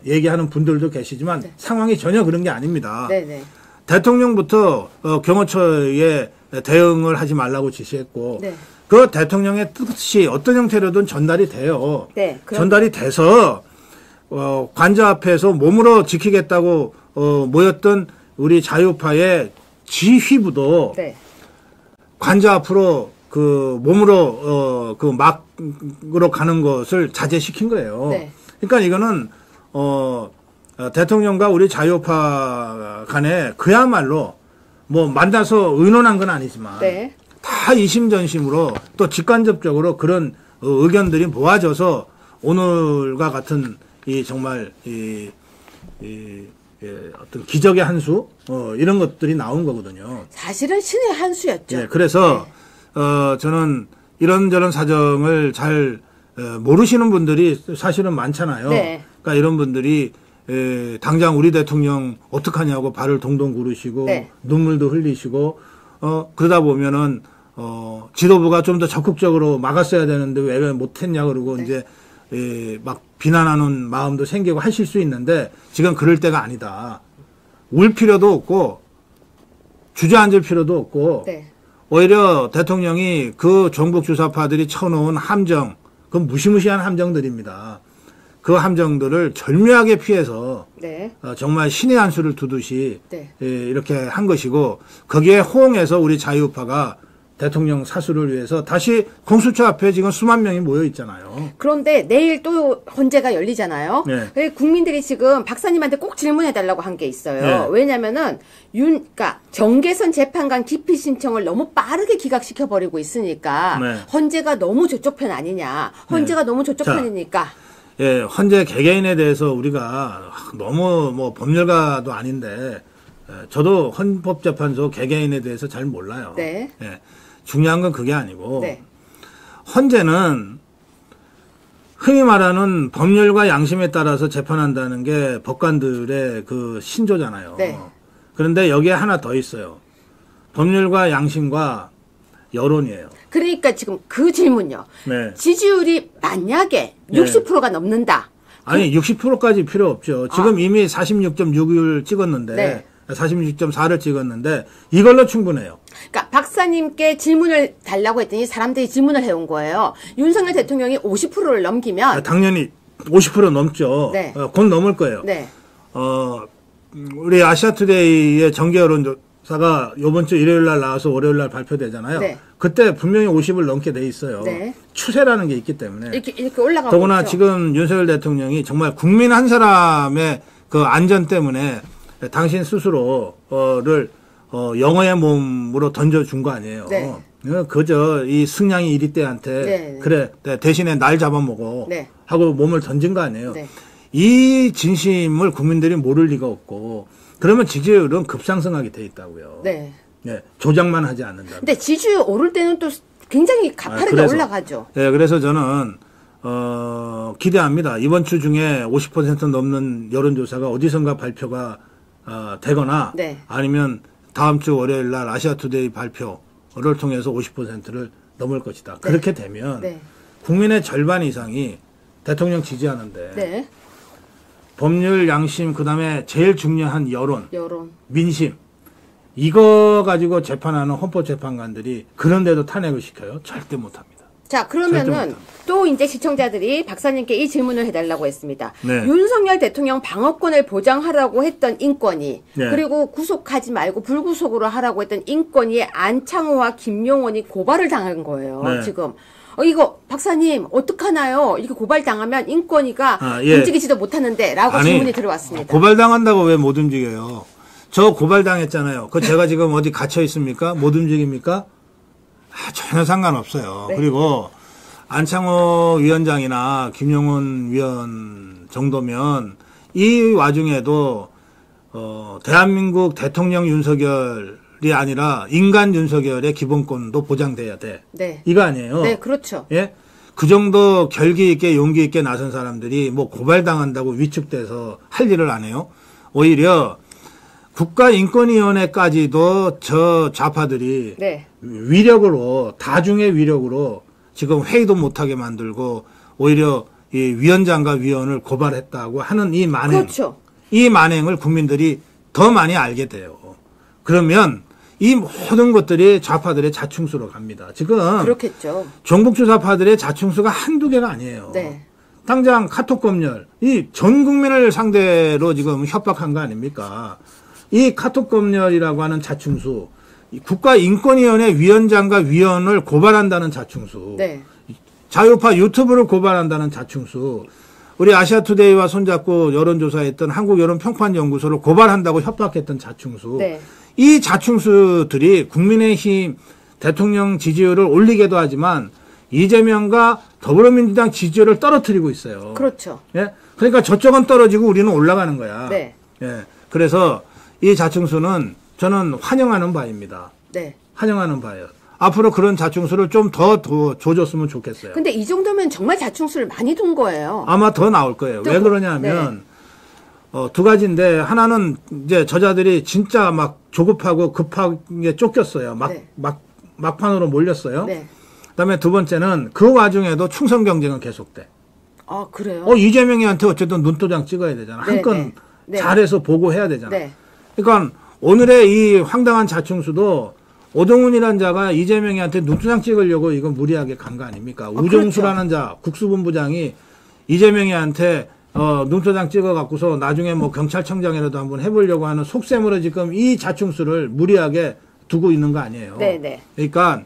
얘기하는 분들도 계시지만 네. 상황이 전혀 그런 게 아닙니다. 네, 네. 대통령부터 경호처에 대응을 하지 말라고 지시했고 네. 그 대통령의 뜻이 어떤 형태로든 전달이 돼요. 네, 전달이 돼서 관저 앞에서 몸으로 지키겠다고 모였던 우리 자유파의 지휘부도 네. 관저 앞으로 그 몸으로 그 막으로 가는 것을 자제시킨 거예요. 네. 그러니까 이거는 대통령과 우리 자유파 간에 그야말로 뭐 만나서 의논한 건 아니지만 네. 다 이심전심으로 또 직간접적으로 그런 의견들이 모아져서 오늘과 같은 이 정말 어떤 기적의 한 수 이런 것들이 나온 거거든요. 사실은 신의 한 수였죠. 네, 그래서 저는 이런저런 사정을 잘 모르시는 분들이 사실은 많잖아요. 네. 그러니까 이런 분들이 당장 우리 대통령 어떡하냐고 발을 동동 구르시고 네. 눈물도 흘리시고 그러다 보면은 지도부가 좀 더 적극적으로 막았어야 되는데 왜 못했냐 그러고 네. 이제 막 비난하는 마음도 생기고 하실 수 있는데 지금 그럴 때가 아니다. 울 필요도 없고 주저앉을 필요도 없고 네. 오히려 대통령이 그 종북 주사파들이 쳐놓은 함정, 그 무시무시한 함정들입니다. 그 함정들을 절묘하게 피해서 네. 정말 신의 한 수를 두듯이 네. 이렇게 한 것이고 거기에 호응해서 우리 자유파가 대통령 사수를 위해서 다시 공수처 앞에 지금 수만 명이 모여 있잖아요. 그런데 내일 또 헌재가 열리잖아요. 네. 국민들이 지금 박사님한테 꼭 질문해달라고 한 게 있어요. 네. 왜냐면은 그러니까 정계선 재판관 기피 신청을 너무 빠르게 기각시켜 버리고 있으니까 네. 헌재가 너무 저쪽 편 아니냐. 헌재가 너무 저쪽 자. 편이니까. 예, 헌재 개개인에 대해서 우리가 너무 뭐 법률가도 아닌데 저도 헌법재판소 개개인에 대해서 잘 몰라요. 네. 예, 중요한 건 그게 아니고 네. 헌재는 흔히 말하는 법률과 양심에 따라서 재판한다는 게 법관들의 그 신조잖아요. 네. 그런데 여기에 하나 더 있어요. 법률과 양심과 여론이에요. 그러니까 지금 그 질문요. 네. 지지율이 만약에 60%가 넘는다. 아니 60%까지 필요 없죠. 지금 이미 46.6을 찍었는데 네. 46.4를 찍었는데 이걸로 충분해요. 그러니까 박사님께 질문을 달라고 했더니 사람들이 질문을 해온 거예요. 윤석열 대통령이 50%를 넘기면 당연히 50% 넘죠. 네. 곧 넘을 거예요. 네. 우리 아시아투데이의 정계 여론조사가 이번 주 일요일 날 나와서 월요일 날 발표되잖아요. 네. 그때 분명히 50을 넘게 돼 있어요. 네. 추세라는 게 있기 때문에. 이렇게 올라가고 더구나 있죠. 지금 윤석열 대통령이 정말 국민 한 사람의 그 안전 때문에 당신 스스로를 영어의 몸으로 던져준 거 아니에요. 네. 그저 이 승냥이 이리떼한테 네. 그래 대신에 날 잡아먹어 네. 하고 몸을 던진 거 아니에요. 네. 이 진심을 국민들이 모를 리가 없고 그러면 지지율은 급상승하게 돼 있다고요. 네. 네, 조작만 하지 않는다. 근데 지지율 오를 때는 또 굉장히 가파르게 그래서, 올라가죠. 네, 그래서 저는 기대합니다. 이번 주 중에 50% 넘는 여론조사가 어디선가 발표가 되거나 네. 아니면 다음 주 월요일 날 아시아투데이 발표를 통해서 50%를 넘을 것이다. 네. 그렇게 되면 네. 국민의 절반 이상이 대통령 지지하는데 네. 법률, 양심, 그다음에 제일 중요한 여론, 민심 이거 가지고 재판하는 헌법재판관들이 그런데도 탄핵을 시켜요? 절대 못합니다. 자, 그러면은 또 이제 시청자들이 박사님께 이 질문을 해달라고 했습니다. 네. 윤석열 대통령 방어권을 보장하라고 했던 인권위, 네. 그리고 구속하지 말고 불구속으로 하라고 했던 인권위에 안창호와 김용원이 고발을 당한 거예요. 네. 지금. 이거 박사님 어떡하나요? 이렇게 고발당하면 인권위가 예. 움직이지도 못하는데 라고 질문이 들어왔습니다. 고발당한다고 왜 못 움직여요? 저 고발당했잖아요. 그 제가 지금 어디 갇혀 있습니까? 못 움직입니까? 전혀 상관없어요. 네. 그리고 안창호 위원장이나 김용훈 위원 정도면 이 와중에도 대한민국 대통령 윤석열이 아니라 인간 윤석열의 기본권도 보장돼야 돼. 네. 이거 아니에요. 네, 그렇죠. 예? 그 정도 결기 있게 용기 있게 나선 사람들이 뭐 고발당한다고 위축돼서 할 일을 안 해요. 오히려 국가인권위원회까지도 저 좌파들이 네. 위력으로 다중의 위력으로 지금 회의도 못하게 만들고 오히려 이 위원장과 위원을 고발했다고 하는 이 만행, 그렇죠. 이 만행을 국민들이 더 많이 알게 돼요. 그러면 이 모든 것들이 좌파들의 자충수로 갑니다. 지금 그렇겠죠. 종북주사파들의 자충수가 한두 개가 아니에요. 네. 당장 카톡 검열, 이 전 국민을 상대로 지금 협박한 거 아닙니까? 이 카톡 검열이라고 하는 자충수, 국가인권위원회 위원장과 위원을 고발한다는 자충수, 네. 자유파 유튜브를 고발한다는 자충수, 우리 아시아투데이와 손잡고 여론조사했던 한국여론평판연구소를 고발한다고 협박했던 자충수, 네. 이 자충수들이 국민의힘 대통령 지지율을 올리게도 하지만 이재명과 더불어민주당 지지율을 떨어뜨리고 있어요. 그렇죠. 예? 그러니까 저쪽은 떨어지고 우리는 올라가는 거야. 네. 예. 그래서 이 자충수는 저는 환영하는 바입니다. 네. 환영하는 바예요. 앞으로 그런 자충수를 좀 더 줘줬으면 좋겠어요. 근데 이 정도면 정말 자충수를 많이 둔 거예요. 아마 더 나올 거예요. 왜 그러냐면 두 가지인데 하나는 이제 저자들이 진짜 막 조급하고 급하게 쫓겼어요. 막판으로 몰렸어요. 네. 그다음에 두 번째는 그 와중에도 충성 경쟁은 계속돼. 아, 그래요? 이재명이한테 어쨌든 눈도장 찍어야 되잖아. 네, 한 건 네. 네. 잘해서 보고해야 되잖아. 네. 그러니까 오늘의 이 황당한 자충수도 오동훈이라는 자가 이재명이한테 눈도장 찍으려고 이건 무리하게 간 거 아닙니까? 우종수라는 자, 국수본부장이 이재명이한테 눈도장 찍어갖고서 나중에 뭐 경찰청장이라도 한번 해보려고 하는 속셈으로 지금 이 자충수를 무리하게 두고 있는 거 아니에요. 네네. 그러니까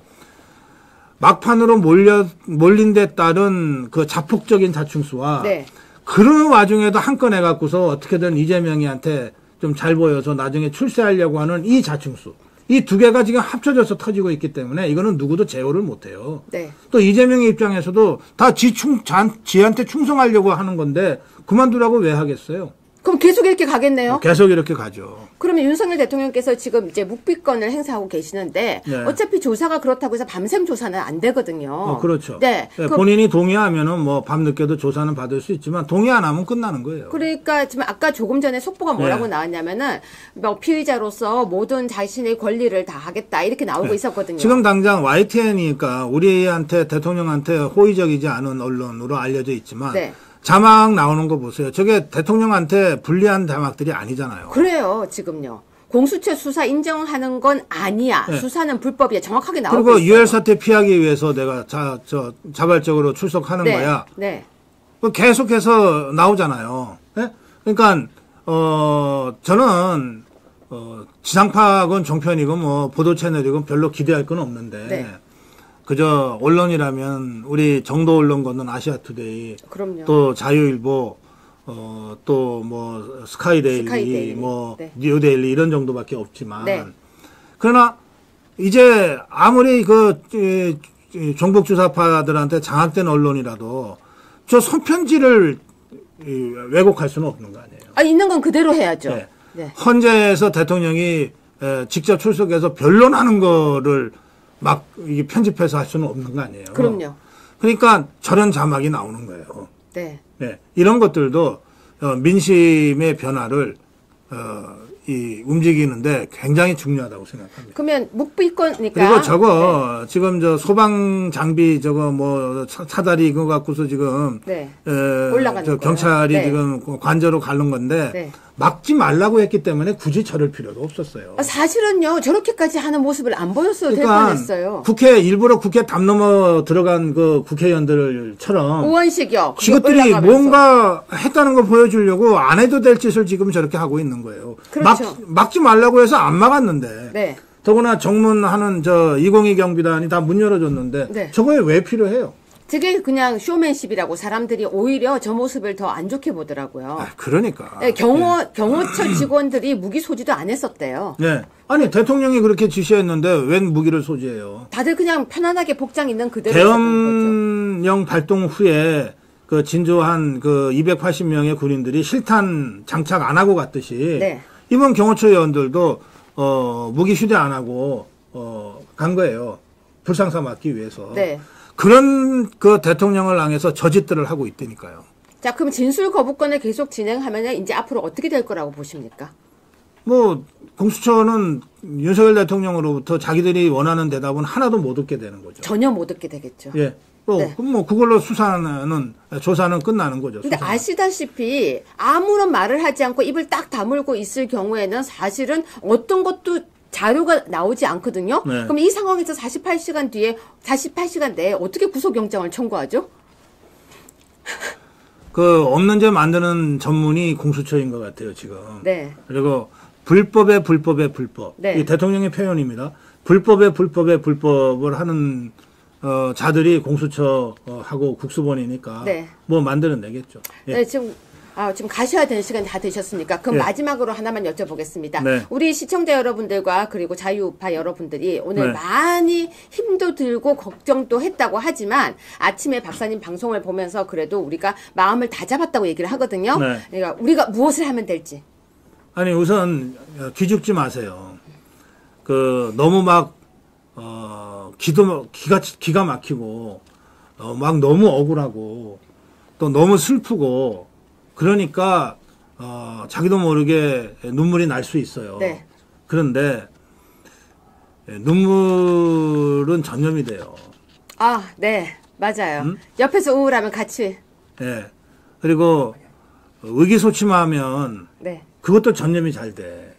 막판으로 몰린 데 따른 그 자폭적인 자충수와 네. 그런 와중에도 한 건 해갖고서 어떻게든 이재명이한테 좀 잘 보여서 나중에 출세하려고 하는 이 자충수. 이 두 개가 지금 합쳐져서 터지고 있기 때문에 이거는 누구도 제어를 못해요. 네. 또 이재명의 입장에서도 다 지한테 충성하려고 하는 건데 그만두라고 왜 하겠어요? 그럼 계속 이렇게 가겠네요? 계속 이렇게 가죠. 그러면 윤석열 대통령께서 지금 이제 묵비권을 행사하고 계시는데 네. 어차피 조사가 그렇다고 해서 밤샘 조사는 안 되거든요. 그렇죠. 네. 본인이 동의하면은 뭐 밤늦게도 조사는 받을 수 있지만 동의 안 하면 끝나는 거예요. 그러니까 지금 아까 조금 전에 속보가 뭐라고 나왔냐면은 뭐 피의자로서 모든 자신의 권리를 다 하겠다 이렇게 나오고 있었거든요. 지금 당장 YTN이니까 우리한테 대통령한테 호의적이지 않은 언론으로 알려져 있지만 네. 자막 나오는 거 보세요. 저게 대통령한테 불리한 자막들이 아니잖아요. 그래요, 지금요. 공수처 수사 인정하는 건 아니야. 네. 수사는 불법이야. 정확하게 나오고 그리고 있어요. 유혈 사태 피하기 위해서 내가 자발적으로 출석하는 네. 거야. 네. 계속해서 나오잖아요. 네? 그러니까 저는 지상파건 종편이건 뭐 보도 채널이건 별로 기대할 건 없는데. 네. 그저 언론이라면 우리 정도 언론 걷는 아시아투데이, 그럼요. 또 자유일보, 또 뭐 스카이데일리, 뭐 네. 뉴데일리 이런 정도밖에 없지만, 네. 그러나 이제 아무리 그 종북주사파들한테 장악된 언론이라도 저 손편지를 왜곡할 수는 없는 거 아니에요. 있는 건 그대로 해야죠. 네. 네. 헌재에서 대통령이 직접 출석해서 변론하는 거를 막 이게 편집해서 할 수는 없는 거 아니에요. 그럼요. 그러니까 저런 자막이 나오는 거예요. 네. 네. 이런 것들도 민심의 변화를 움직이는데 굉장히 중요하다고 생각합니다. 그러면 묵비권이니까. 그리고 저거 지금 저 소방 장비 저거 뭐 차다리 이거 갖고서 지금 올라가는 저 경찰이 네. 지금 관저로 가는 건데 네. 막지 말라고 했기 때문에 굳이 저럴 필요도 없었어요. 사실은요 저렇게까지 하는 모습을 안 보였어도 될 그러니까 뻔했어요. 일부러 국회 담 넘어 들어간 그 국회의원들처럼 의원식이요. 이것들이 뭔가 했다는 걸 보여주려고 안 해도 될 짓을 지금 저렇게 하고 있는 거예요. 그렇죠. 막지 말라고 해서 안 막았는데. 네. 더구나 정문하는 202 경비단이 다 문 열어줬는데 네. 저거에 왜 필요해요? 되게 그냥 쇼맨십이라고 사람들이 오히려 저 모습을 더 안 좋게 보더라고요. 그러니까. 네, 경호처 직원들이 무기 소지도 안 했었대요. 네. 아니 대통령이 그렇게 지시했는데 웬 무기를 소지해요? 다들 그냥 편안하게 복장 있는 그대로 했었던 거죠. 계엄령 발동 후에 그 진조한 그 280명의 군인들이 실탄 장착 안 하고 갔듯이 네. 이번 경호처 요원들도 무기 휴대 안 하고 간 거예요. 불상사 막기 위해서. 네. 그런 그 대통령을 향해서 저짓들을 하고 있다니까요. 자, 그럼 진술 거부권을 계속 진행하면 이제 앞으로 어떻게 될 거라고 보십니까? 뭐 공수처는 윤석열 대통령으로부터 자기들이 원하는 대답은 하나도 못 얻게 되는 거죠. 전혀 못 얻게 되겠죠. 예. 네. 그럼 뭐 그걸로 조사는 끝나는 거죠. 근데 수사는. 아시다시피 아무런 말을 하지 않고 입을 딱 다물고 있을 경우에는 사실은 어떤 것도 자료가 나오지 않거든요. 네. 그럼 이 상황에서 48시간 내에 어떻게 구속영장을 청구하죠? 그 없는 죄 만드는 전문이 공수처인 것 같아요, 지금. 네. 그리고 불법의 불법. 네. 이 대통령의 표현입니다. 불법의 불법을 하는 자들이 공수처하고 국수본이니까 네. 뭐 만들어내겠죠. 예. 네, 지금 가셔야 되는 시간이 다 되셨습니까? 그럼 예. 마지막으로 하나만 여쭤보겠습니다. 네. 우리 시청자 여러분들과 그리고 자유우파 여러분들이 오늘 네. 많이 힘도 들고 걱정도 했다고 하지만 아침에 박사님 방송을 보면서 그래도 우리가 마음을 다잡았다고 얘기를 하거든요. 네. 그러니까 우리가 무엇을 하면 될지. 아니 우선 기죽지 마세요. 그 너무 막 기가 막히고 막 너무 억울하고 또 너무 슬프고 그러니까 자기도 모르게 눈물이 날 수 있어요. 네. 그런데 눈물은 전염이 돼요. 아, 네. 맞아요. 옆에서 우울하면 같이. 예. 그리고 의기소침하면 네. 그것도 전염이 잘 돼.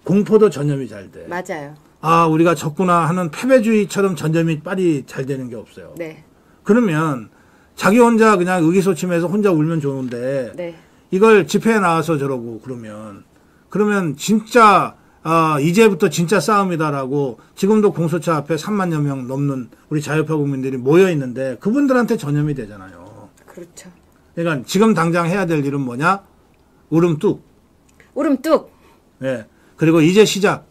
공포도 전염이 잘 돼. 맞아요. 아, 우리가 졌구나 하는 패배주의처럼 전염이 빨리 잘 되는 게 없어요. 네. 그러면 자기 혼자 그냥 의기소침해서 혼자 울면 좋은데 네. 이걸 집회에 나와서 저러고 그러면 진짜 이제부터 진짜 싸움이다라고 지금도 공수처 앞에 3만여 명 넘는 우리 자유파 국민들이 모여 있는데 그분들한테 전염이 되잖아요. 그렇죠. 그러니까 지금 당장 해야 될 일은 뭐냐? 울음뚝. 울음뚝. 예. 그리고 이제 시작.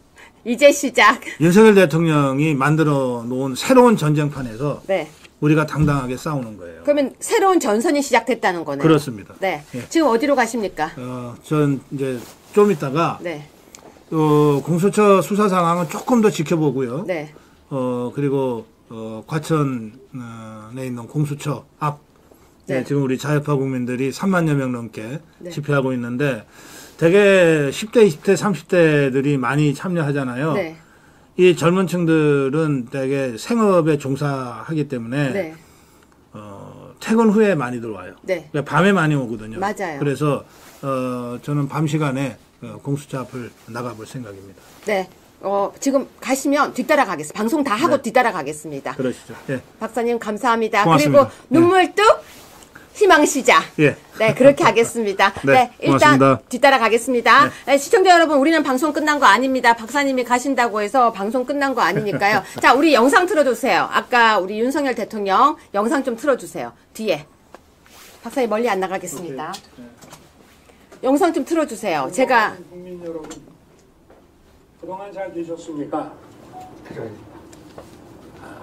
이제 시작. 윤석열 대통령이 만들어 놓은 새로운 전쟁판에서 네. 우리가 당당하게 싸우는 거예요. 그러면 새로운 전선이 시작됐다는 거네요. 그렇습니다. 네. 예. 지금 어디로 가십니까? 전 이제 좀 있다가 네. 공수처 수사 상황은 조금 더 지켜보고요. 네. 그리고 과천에 있는 공수처 앞 네. 지금 우리 자유파 국민들이 3만여 명 넘게 네. 집회하고 있는데 되게 10대, 20대, 30대들이 많이 참여하잖아요. 네. 이 젊은 층들은 되게 생업에 종사하기 때문에 네. 퇴근 후에 많이 들어와요. 네. 그러니까 밤에 많이 오거든요. 맞아요. 그래서 저는 밤 시간에 공수처 앞을 나가볼 생각입니다. 네. 지금 가시면 뒤따라 가겠습니다. 방송 다 하고 네. 뒤따라 가겠습니다. 그러시죠. 예. 박사님 감사합니다. 고맙습니다. 그리고 눈물 뚝 희망 시작. 예. 네, 그렇게 하겠습니다. 네, 일단 고맙습니다. 뒤따라 가겠습니다. 네, 시청자 여러분, 우리는 방송 끝난 거 아닙니다. 박사님이 가신다고 해서 방송 끝난 거 아니니까요. 자, 우리 영상 틀어주세요. 아까 우리 윤석열 대통령 영상 좀 틀어주세요. 뒤에. 박사님 멀리 안 나가겠습니다. 영상 좀 틀어주세요. 제가 국민 여러분, 그동안 잘 계셨습니까?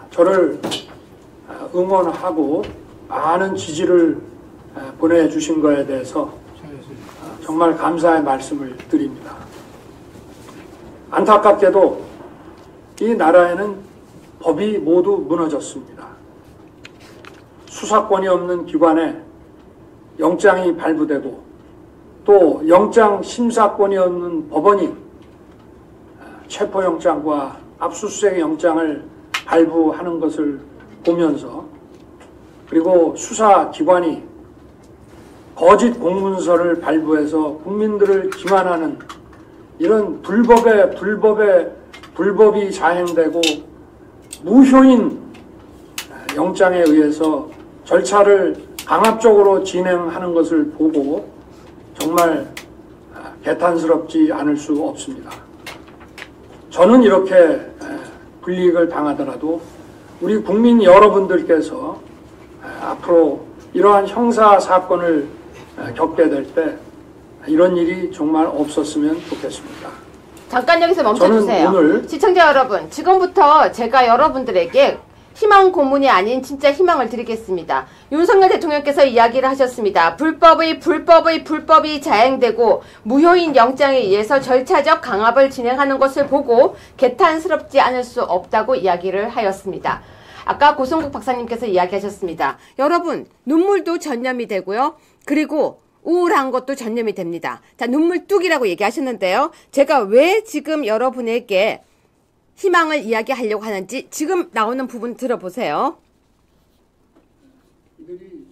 저를 응원하고 많은 지지를 보내주신 거에 대해서 정말 감사의 말씀을 드립니다. 안타깝게도 이 나라에는 법이 모두 무너졌습니다. 수사권이 없는 기관에 영장이 발부되고 또 영장 심사권이 없는 법원이 체포영장과 압수수색 영장을 발부하는 것을 보면서 그리고 수사기관이 거짓 공문서를 발부해서 국민들을 기만하는 이런 불법이 자행되고 무효인 영장에 의해서 절차를 강압적으로 진행하는 것을 보고 정말 개탄스럽지 않을 수 없습니다. 저는 이렇게 불이익을 당하더라도 우리 국민 여러분들께서 앞으로 이러한 형사 사건을 겪게 될 때 이런 일이 정말 없었으면 좋겠습니다. 잠깐 여기서 멈춰주세요. 저는 오늘 시청자 여러분, 지금부터 제가 여러분들에게 희망 고문이 아닌 진짜 희망을 드리겠습니다. 윤석열 대통령께서 이야기를 하셨습니다. 불법이 자행되고 무효인 영장에 의해서 절차적 강압을 진행하는 것을 보고 개탄스럽지 않을 수 없다고 이야기를 하였습니다. 아까 고성국 박사님께서 이야기하셨습니다. 여러분, 눈물도 전염이 되고요. 그리고 우울한 것도 전염이 됩니다. 자, 눈물 뚝이라고 얘기하셨는데요. 제가 왜 지금 여러분에게 희망을 이야기하려고 하는지 지금 나오는 부분 들어보세요. 이들이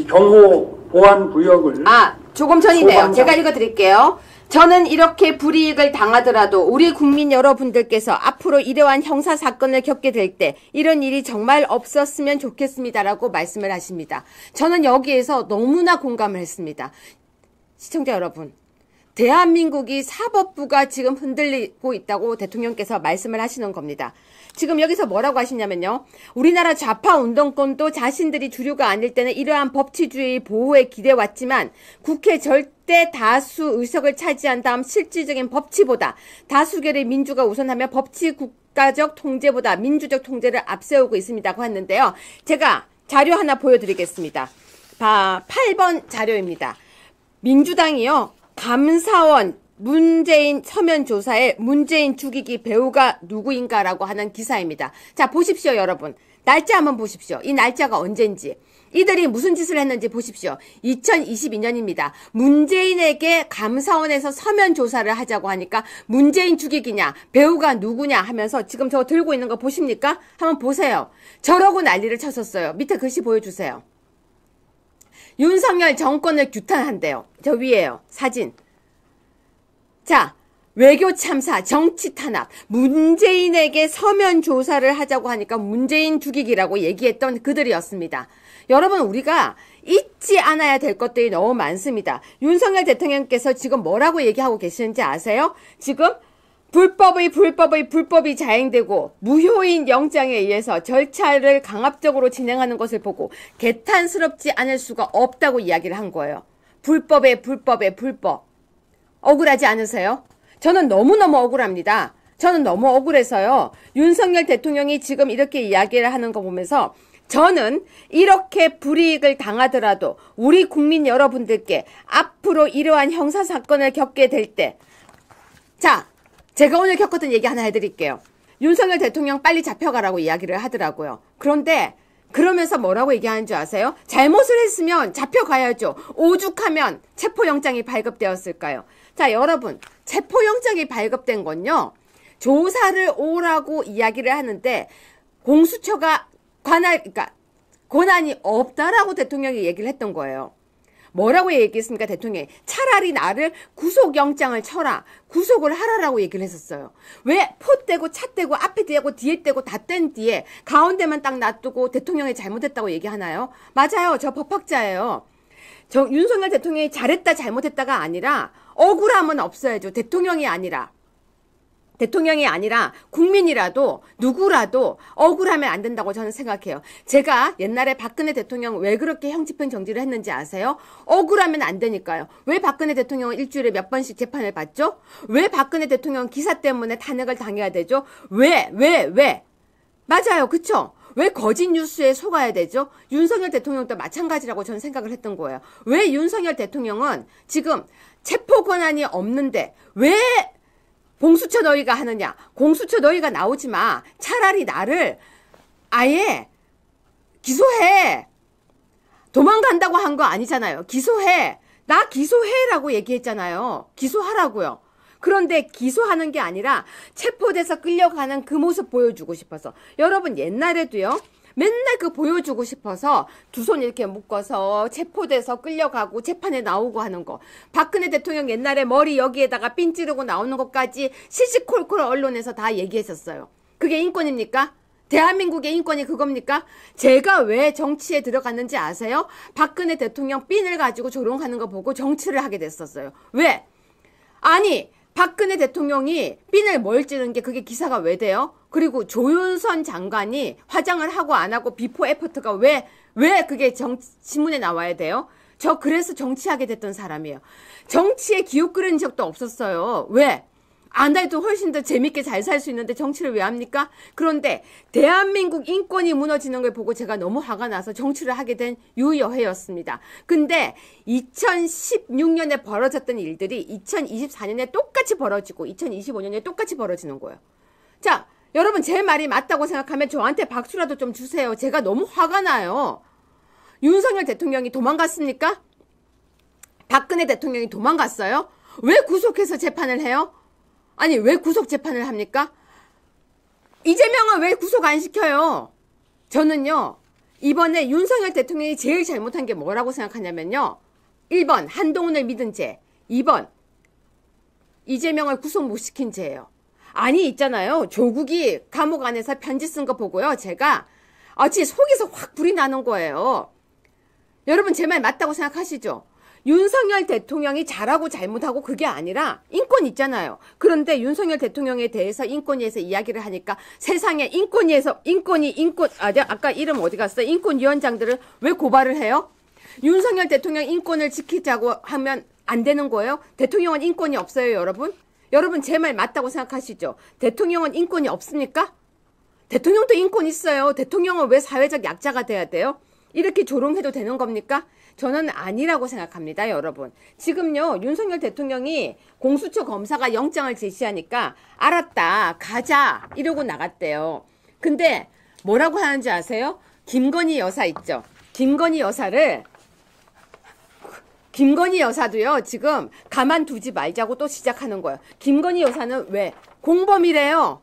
경호 보안 구역을 조금 전이네요. 제가 읽어드릴게요. 저는 이렇게 불이익을 당하더라도 우리 국민 여러분들께서 앞으로 이러한 형사사건을 겪게 될 때 이런 일이 정말 없었으면 좋겠습니다라고 말씀을 하십니다. 저는 여기에서 너무나 공감을 했습니다. 시청자 여러분, 대한민국이 사법부가 지금 흔들리고 있다고 대통령께서 말씀을 하시는 겁니다. 지금 여기서 뭐라고 하시냐면요. 우리나라 좌파 운동권도 자신들이 주류가 아닐 때는 이러한 법치주의 보호에 기대왔지만 국회 절대 다수 의석을 차지한 다음 실질적인 법치보다 다수결의 민주가 우선하며 법치 국가적 통제보다 민주적 통제를 앞세우고 있습니다고 했는데요. 제가 자료 하나 보여드리겠습니다. 8번 자료입니다. 민주당이요. 감사원 문재인 서면 조사에 문재인 죽이기 배우가 누구인가라고 하는 기사입니다. 자, 보십시오, 여러분. 날짜 한번 보십시오. 이 날짜가 언젠지. 이들이 무슨 짓을 했는지 보십시오. 2022년입니다. 문재인에게 감사원에서 서면 조사를 하자고 하니까 문재인 죽이기냐, 배우가 누구냐 하면서 지금 저 들고 있는 거 보십니까? 한번 보세요. 저러고 난리를 쳤었어요. 밑에 글씨 보여주세요. 윤석열 정권을 규탄한대요. 저 위에요. 사진. 자, 외교 참사, 정치 탄압, 문재인에게 서면 조사를 하자고 하니까 문재인 죽이기라고 얘기했던 그들이었습니다. 여러분, 우리가 잊지 않아야 될 것들이 너무 많습니다. 윤석열 대통령께서 지금 뭐라고 얘기하고 계시는지 아세요? 지금 불법이 자행되고 무효인 영장에 의해서 절차를 강압적으로 진행하는 것을 보고 개탄스럽지 않을 수가 없다고 이야기를 한 거예요. 불법. 억울하지 않으세요? 저는 너무너무 억울합니다. 저는 너무 억울해서요. 윤석열 대통령이 지금 이렇게 이야기를 하는 거 보면서 저는 이렇게 불이익을 당하더라도 우리 국민 여러분들께 앞으로 이러한 형사사건을 겪게 될 때, 자, 제가 오늘 겪었던 얘기 하나 해드릴게요. 윤석열 대통령 빨리 잡혀가라고 이야기를 하더라고요. 그런데 그러면서 뭐라고 얘기하는 줄 아세요? 잘못을 했으면 잡혀가야죠. 오죽하면 체포영장이 발급되었을까요? 자, 여러분, 체포영장이 발급된 건요, 조사를 오라고 이야기를 하는데 공수처가 권한이 없다라고 대통령이 얘기를 했던 거예요. 뭐라고 얘기했습니까, 대통령이? 차라리 나를 구속영장을 쳐라, 구속을 하라라고 얘기를 했었어요. 왜 포 떼고 차 떼고 앞에 떼고 뒤에 떼고 다 뗀 뒤에 가운데만 딱 놔두고 대통령이 잘못했다고 얘기하나요? 맞아요. 저 법학자예요. 저 윤석열 대통령이 잘했다 잘못했다가 아니라 억울함은 없어야죠. 대통령이 아니라 국민이라도 누구라도 억울하면 안 된다고 저는 생각해요. 제가 옛날에 박근혜 대통령 왜 그렇게 형집행 정지를 했는지 아세요? 억울하면 안 되니까요. 왜 박근혜 대통령은 일주일에 몇 번씩 재판을 받죠? 왜 박근혜 대통령 기사 때문에 탄핵을 당해야 되죠? 왜? 맞아요. 그쵸? 왜 거짓 뉴스에 속아야 되죠? 윤석열 대통령도 마찬가지라고 저는 생각을 했던 거예요. 왜 윤석열 대통령은 지금 체포 권한이 없는데 왜 공수처 너희가 하느냐? 공수처 너희가 나오지 마. 차라리 나를 아예 기소해. 도망간다고 한 거 아니잖아요. 기소해. 나 기소해라고 얘기했잖아요. 기소하라고요. 그런데 기소하는 게 아니라 체포돼서 끌려가는 그 모습 보여주고 싶어서. 여러분, 옛날에도요. 맨날 그 보여주고 싶어서 두 손 이렇게 묶어서 체포돼서 끌려가고 재판에 나오고 하는 거. 박근혜 대통령 옛날에 머리 여기에다가 핀 찌르고 나오는 것까지 시시콜콜 언론에서 다 얘기했었어요. 그게 인권입니까? 대한민국의 인권이 그겁니까? 제가 왜 정치에 들어갔는지 아세요? 박근혜 대통령 핀을 가지고 조롱하는 거 보고 정치를 하게 됐었어요. 왜? 아니, 박근혜 대통령이 핀을 뭘 찌른 게 그게 기사가 왜 돼요? 그리고 조윤선 장관이 화장을 하고 안 하고 비포 애프터가 왜 그게 신문에 나와야 돼요? 저 그래서 정치하게 됐던 사람이에요. 정치에 기웃 끓인 적도 없었어요. 왜? 안 해도 훨씬 더 재밌게 잘 살 수 있는데 정치를 왜 합니까? 그런데 대한민국 인권이 무너지는 걸 보고 제가 너무 화가 나서 정치를 하게 된 유여회였습니다. 근데 2016년에 벌어졌던 일들이 2024년에 똑같이 벌어지고 2025년에 똑같이 벌어지는 거예요. 자, 여러분 제 말이 맞다고 생각하면 저한테 박수라도 좀 주세요. 제가 너무 화가 나요. 윤석열 대통령이 도망갔습니까? 박근혜 대통령이 도망갔어요? 왜 구속해서 재판을 해요? 아니 왜 구속 재판을 합니까? 이재명은 왜 구속 안 시켜요? 저는요 이번에 윤석열 대통령이 제일 잘못한 게 뭐라고 생각하냐면요, 1번 한동훈을 믿은 죄, 2번 이재명을 구속 못 시킨 죄예요. 아니 있잖아요, 조국이 감옥 안에서 편지 쓴 거 보고요 제가 제 속에서 확 불이 나는 거예요. 여러분 제 말 맞다고 생각하시죠? 윤석열 대통령이 잘하고 잘못하고 그게 아니라 인권 있잖아요. 그런데 윤석열 대통령에 대해서 인권위에서 이야기를 하니까 세상에 아까 이름 어디 갔어요? 인권위원장들을 왜 고발을 해요? 윤석열 대통령 인권을 지키자고 하면 안 되는 거예요? 대통령은 인권이 없어요, 여러분? 여러분 제 말 맞다고 생각하시죠? 대통령은 인권이 없습니까? 대통령도 인권 있어요. 대통령은 왜 사회적 약자가 돼야 돼요? 이렇게 조롱해도 되는 겁니까? 저는 아니라고 생각합니다, 여러분. 지금요, 윤석열 대통령이 공수처 검사가 영장을 제시하니까 알았다, 가자 이러고 나갔대요. 근데 뭐라고 하는지 아세요? 김건희 여사 있죠? 김건희 여사도요, 지금 가만두지 말자고 또 시작하는 거예요. 김건희 여사는 왜? 공범이래요.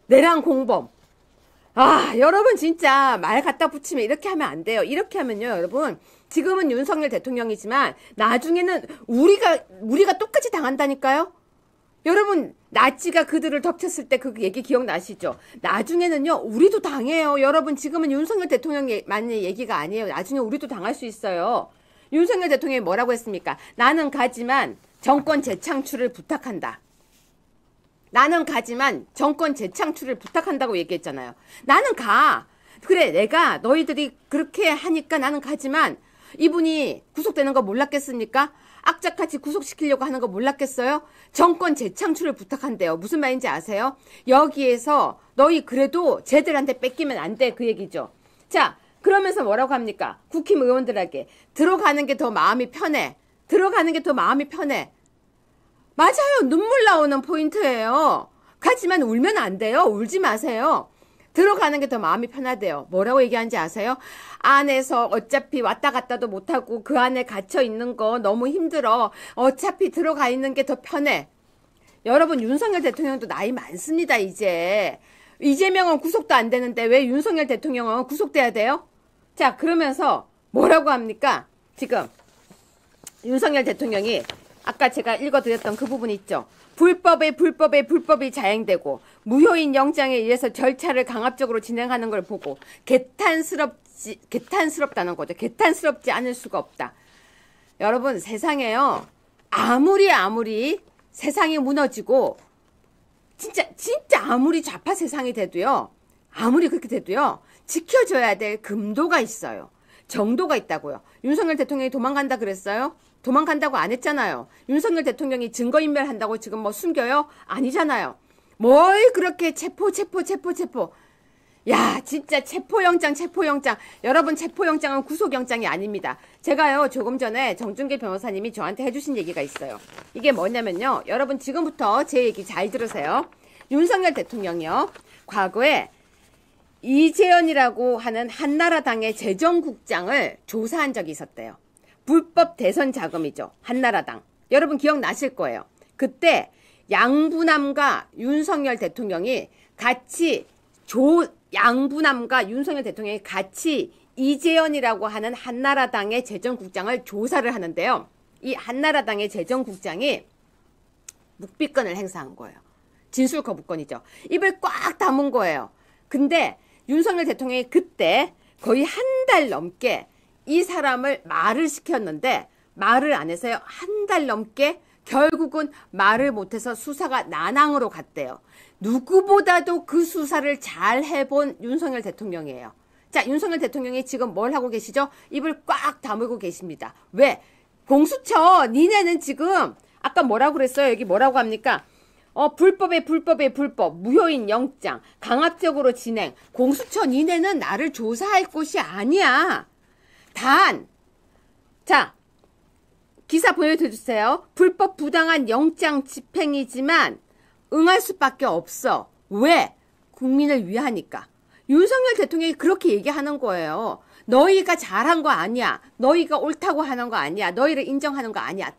내랑 공범. 여러분 진짜 말 갖다 붙이면 이렇게 하면 안 돼요. 이렇게 하면요, 여러분. 지금은 윤석열 대통령이지만 나중에는 우리가 똑같이 당한다니까요. 여러분 나치가 그들을 덮쳤을 때 그 얘기 기억나시죠? 나중에는요 우리도 당해요. 여러분 지금은 윤석열 대통령만 얘기가 아니에요. 나중에 우리도 당할 수 있어요. 윤석열 대통령이 뭐라고 했습니까? 나는 가지만 정권 재창출을 부탁한다. 나는 가지만 정권 재창출을 부탁한다고 얘기했잖아요. 나는 가. 그래, 내가 너희들이 그렇게 하니까 나는 가지만 이분이 구속되는 거 몰랐겠습니까? 악착같이 구속시키려고 하는 거 몰랐겠어요? 정권 재창출을 부탁한대요. 무슨 말인지 아세요? 여기에서 너희 그래도 쟤들한테 뺏기면 안 돼, 그 얘기죠. 자, 그러면서 뭐라고 합니까? 국힘 의원들에게 들어가는 게 더 마음이 편해. 들어가는 게 더 마음이 편해. 맞아요. 눈물 나오는 포인트예요. 하지만 울면 안 돼요. 울지 마세요. 들어가는 게 더 마음이 편하대요. 뭐라고 얘기하는지 아세요? 안에서 어차피 왔다 갔다도 못하고 그 안에 갇혀 있는 거 너무 힘들어. 어차피 들어가 있는 게 더 편해. 여러분 윤석열 대통령도 나이 많습니다. 이제. 이재명은 구속도 안 되는데 왜 윤석열 대통령은 구속돼야 돼요? 자, 그러면서 뭐라고 합니까? 지금 윤석열 대통령이 아까 제가 읽어드렸던 그 부분 있죠. 불법이 자행되고 무효인 영장에 의해서 절차를 강압적으로 진행하는 걸 보고 개탄스럽다는 거죠. 개탄스럽지 않을 수가 없다. 여러분 세상에요. 아무리 세상이 무너지고 진짜 아무리 좌파 세상이 돼도요. 아무리 그렇게 돼도요. 지켜줘야 될 금도가 있어요. 정도가 있다고요. 윤석열 대통령이 도망간다 그랬어요? 도망간다고 안 했잖아요. 윤석열 대통령이 증거인멸한다고 지금 뭐 숨겨요? 아니잖아요. 뭘 그렇게 체포. 야, 진짜 체포영장. 여러분 체포영장은 구속영장이 아닙니다. 제가요, 조금 전에 정준길 변호사님이 저한테 해주신 얘기가 있어요. 이게 뭐냐면요. 여러분 지금부터 제 얘기 잘 들으세요. 윤석열 대통령이요. 과거에 이재현이라고 하는 한나라당의 재정국장을 조사한 적이 있었대요. 불법 대선 자금이죠. 한나라당. 여러분 기억나실 거예요. 그때 양부남과 윤석열 대통령이 같이 이재현이라고 하는 한나라당의 재정국장을 조사를 하는데요. 이 한나라당의 재정국장이 묵비권을 행사한 거예요. 진술 거부권이죠. 입을 꽉 다문 거예요. 근데 윤석열 대통령이 그때 거의 한 달 넘게 이 사람을 말을 시켰는데 말을 안 해서요. 한 달 넘게 결국은 말을 못해서 수사가 난항으로 갔대요. 누구보다도 그 수사를 잘 해본 윤석열 대통령이에요. 자, 윤석열 대통령이 지금 뭘 하고 계시죠? 입을 꽉 다물고 계십니다. 왜? 공수처 니네는 지금 아까 뭐라고 그랬어요? 여기 뭐라고 합니까? 불법, 무효인 영장, 강압적으로 진행, 공수처 니네는 나를 조사할 곳이 아니야. 자, 기사 보여주세요. 불법 부당한 영장 집행이지만 응할 수밖에 없어. 왜? 국민을 위하니까. 윤석열 대통령이 그렇게 얘기하는 거예요. 너희가 잘한 거 아니야. 너희가 옳다고 하는 거 아니야. 너희를 인정하는 거 아니야.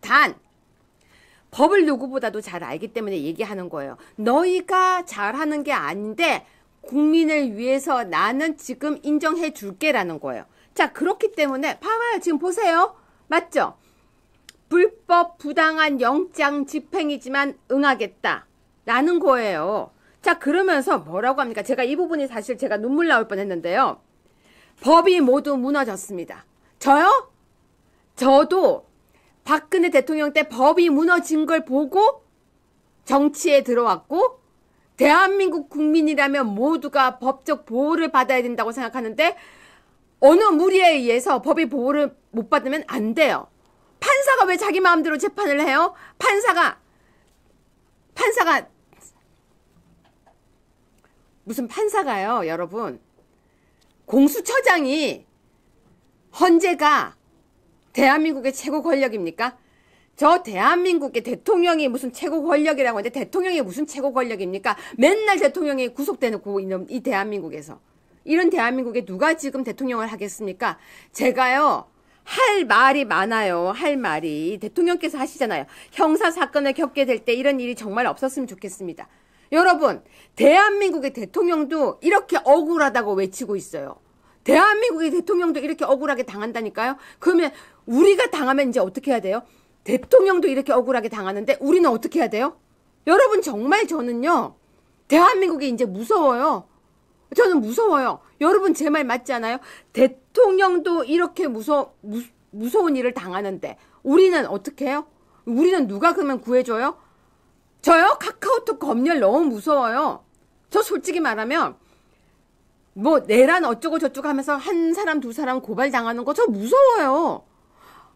법을 누구보다도 잘 알기 때문에 얘기하는 거예요. 너희가 잘하는 게 아닌데 국민을 위해서 나는 지금 인정해 줄게라는 거예요. 자, 그렇기 때문에 봐봐요. 지금 보세요. 맞죠? 불법 부당한 영장 집행이지만 응하겠다 라는 거예요. 자, 그러면서 뭐라고 합니까? 제가 이 부분이 사실 제가 눈물 나올 뻔했는데요. 법이 모두 무너졌습니다. 저도 박근혜 대통령 때 법이 무너진 걸 보고 정치에 들어왔고 대한민국 국민이라면 모두가 법적 보호를 받아야 된다고 생각하는데 어느 무리에 의해서 법의 보호를 못 받으면 안 돼요. 판사가 왜 자기 마음대로 재판을 해요? 판사가 무슨 판사가요, 여러분. 공수처장이 헌재가 대한민국의 최고 권력입니까? 저 대한민국의 대통령이 무슨 최고 권력이라고 하는데 대통령이 무슨 최고 권력입니까? 맨날 대통령이 구속되고 있는 이 대한민국에서. 이런 대한민국에 누가 지금 대통령을 하겠습니까? 제가요. 할 말이 많아요. 할 말이. 대통령께서 하시잖아요. 형사사건을 겪게 될 때 이런 일이 정말 없었으면 좋겠습니다. 여러분, 대한민국의 대통령도 이렇게 억울하다고 외치고 있어요. 대한민국의 대통령도 이렇게 억울하게 당한다니까요. 그러면 우리가 당하면 이제 어떻게 해야 돼요? 대통령도 이렇게 억울하게 당하는데 우리는 어떻게 해야 돼요? 여러분, 정말 저는요. 대한민국이 이제 무서워요. 저는 무서워요. 여러분, 제 말 맞지 않아요? 대통령도 이렇게 무서운 일을 당하는데 우리는 어떻게 해요? 우리는 누가 그러면 구해줘요? 저요? 카카오톡 검열 너무 무서워요. 저 솔직히 말하면 뭐 내란 어쩌고 저쩌고 하면서 한 사람 두 사람 고발당하는 거 저 무서워요.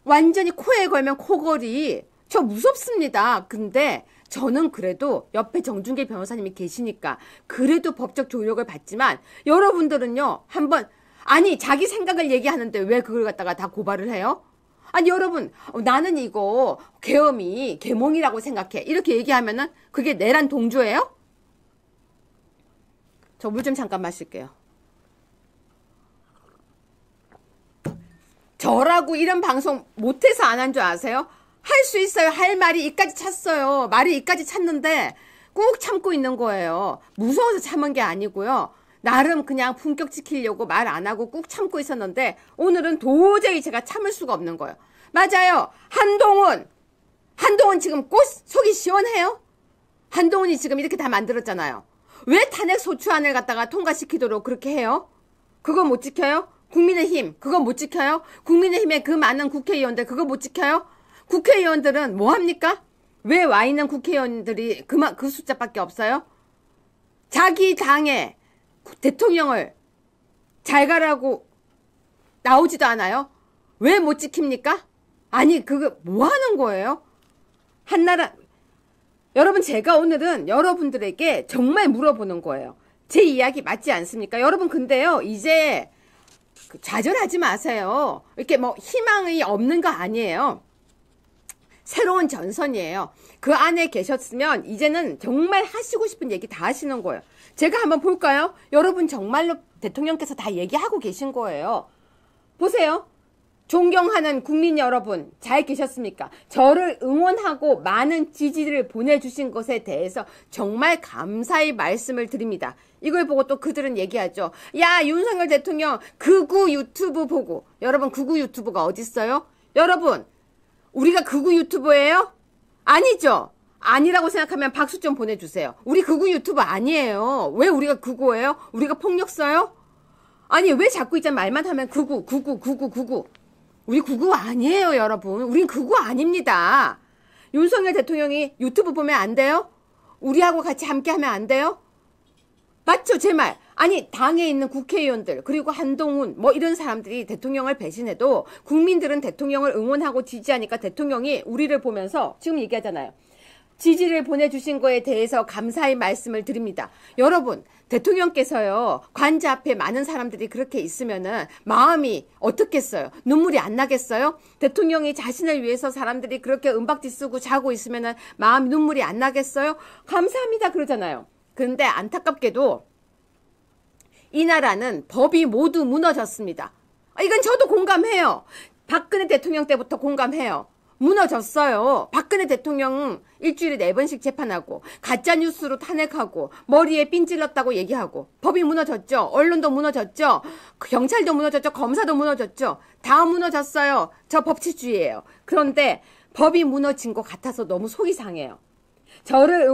완전히 코에 걸면 코걸이. 저 무섭습니다. 근데 저는 그래도 옆에 정준길 변호사님이 계시니까 그래도 법적 조력을 받지만 여러분들은요. 한번 아니 자기 생각을 얘기하는데 왜 그걸 갖다가 다 고발을 해요? 아니 여러분 나는 이거 계엄이 계몽이라고 생각해. 이렇게 얘기하면은 그게 내란 동조예요? 저 물 좀 잠깐 마실게요. 저라고 이런 방송 못해서 안 한 줄 아세요? 할 수 있어요. 할 말이 이까지 찼어요. 말이 이까지 찼는데 꾹 참고 있는 거예요. 무서워서 참은 게 아니고요. 나름 그냥 품격 지키려고 말 안 하고 꾹 참고 있었는데 오늘은 도저히 제가 참을 수가 없는 거예요. 맞아요. 한동훈 지금 속이 시원해요? 한동훈이 지금 이렇게 다 만들었잖아요. 왜 탄핵 소추안을 갖다가 통과시키도록 그렇게 해요? 그거 못 지켜요? 국민의힘 그거 못 지켜요? 국민의힘의 그 많은 국회의원들 그거 못 지켜요? 국회의원들은 뭐 합니까? 왜 와 있는 국회의원들이 그 숫자밖에 없어요? 자기 당의 대통령을 잘 가라고 나오지도 않아요? 왜 못 지킵니까? 아니 그거 뭐 하는 거예요? 한나라 여러분 제가 오늘은 여러분들에게 정말 물어보는 거예요. 제 이야기 맞지 않습니까? 여러분 근데요 이제 좌절하지 마세요. 이렇게 뭐 희망이 없는 거 아니에요. 새로운 전선이에요. 그 안에 계셨으면 이제는 정말 하시고 싶은 얘기 다 하시는 거예요. 제가 한번 볼까요? 여러분 정말로 대통령께서 다 얘기하고 계신 거예요. 보세요. 존경하는 국민 여러분 잘 계셨습니까? 저를 응원하고 많은 지지를 보내주신 것에 대해서 정말 감사의 말씀을 드립니다. 이걸 보고 또 그들은 얘기하죠. 야 윤석열 대통령 극우 유튜브 보고. 여러분 극우 유튜브가 어딨어요? 여러분 우리가 극우 유튜버예요? 아니죠. 아니라고 생각하면 박수 좀 보내주세요. 우리 극우 유튜버 아니에요. 왜 우리가 극우예요? 우리가 폭력 써요? 아니 왜 자꾸 이제 말만 하면 극우. 우리 극우 아니에요 여러분. 우린 극우 아닙니다. 윤석열 대통령이 유튜브 보면 안 돼요? 우리하고 같이 함께 하면 안 돼요? 맞죠 제 말. 아니 당에 있는 국회의원들 그리고 한동훈 뭐 이런 사람들이 대통령을 배신해도 국민들은 대통령을 응원하고 지지하니까 대통령이 우리를 보면서 지금 얘기하잖아요. 지지를 보내주신 거에 대해서 감사의 말씀을 드립니다. 여러분, 대통령께서요, 관저 앞에 많은 사람들이 그렇게 있으면은 마음이 어떻겠어요? 눈물이 안 나겠어요? 대통령이 자신을 위해서 사람들이 그렇게 은박지 쓰고 자고 있으면은 마음 눈물이 안 나겠어요? 감사합니다 그러잖아요. 그런데 안타깝게도 이 나라는 법이 모두 무너졌습니다. 이건 저도 공감해요. 박근혜 대통령 때부터 공감해요. 무너졌어요. 박근혜 대통령 일주일에 4번씩 재판하고 가짜뉴스로 탄핵하고 머리에 핀 찔렀다고 얘기하고 법이 무너졌죠. 언론도 무너졌죠. 경찰도 무너졌죠. 검사도 무너졌죠. 다 무너졌어요. 저 법치주의예요. 그런데 법이 무너진 것 같아서 너무 속이 상해요. 저를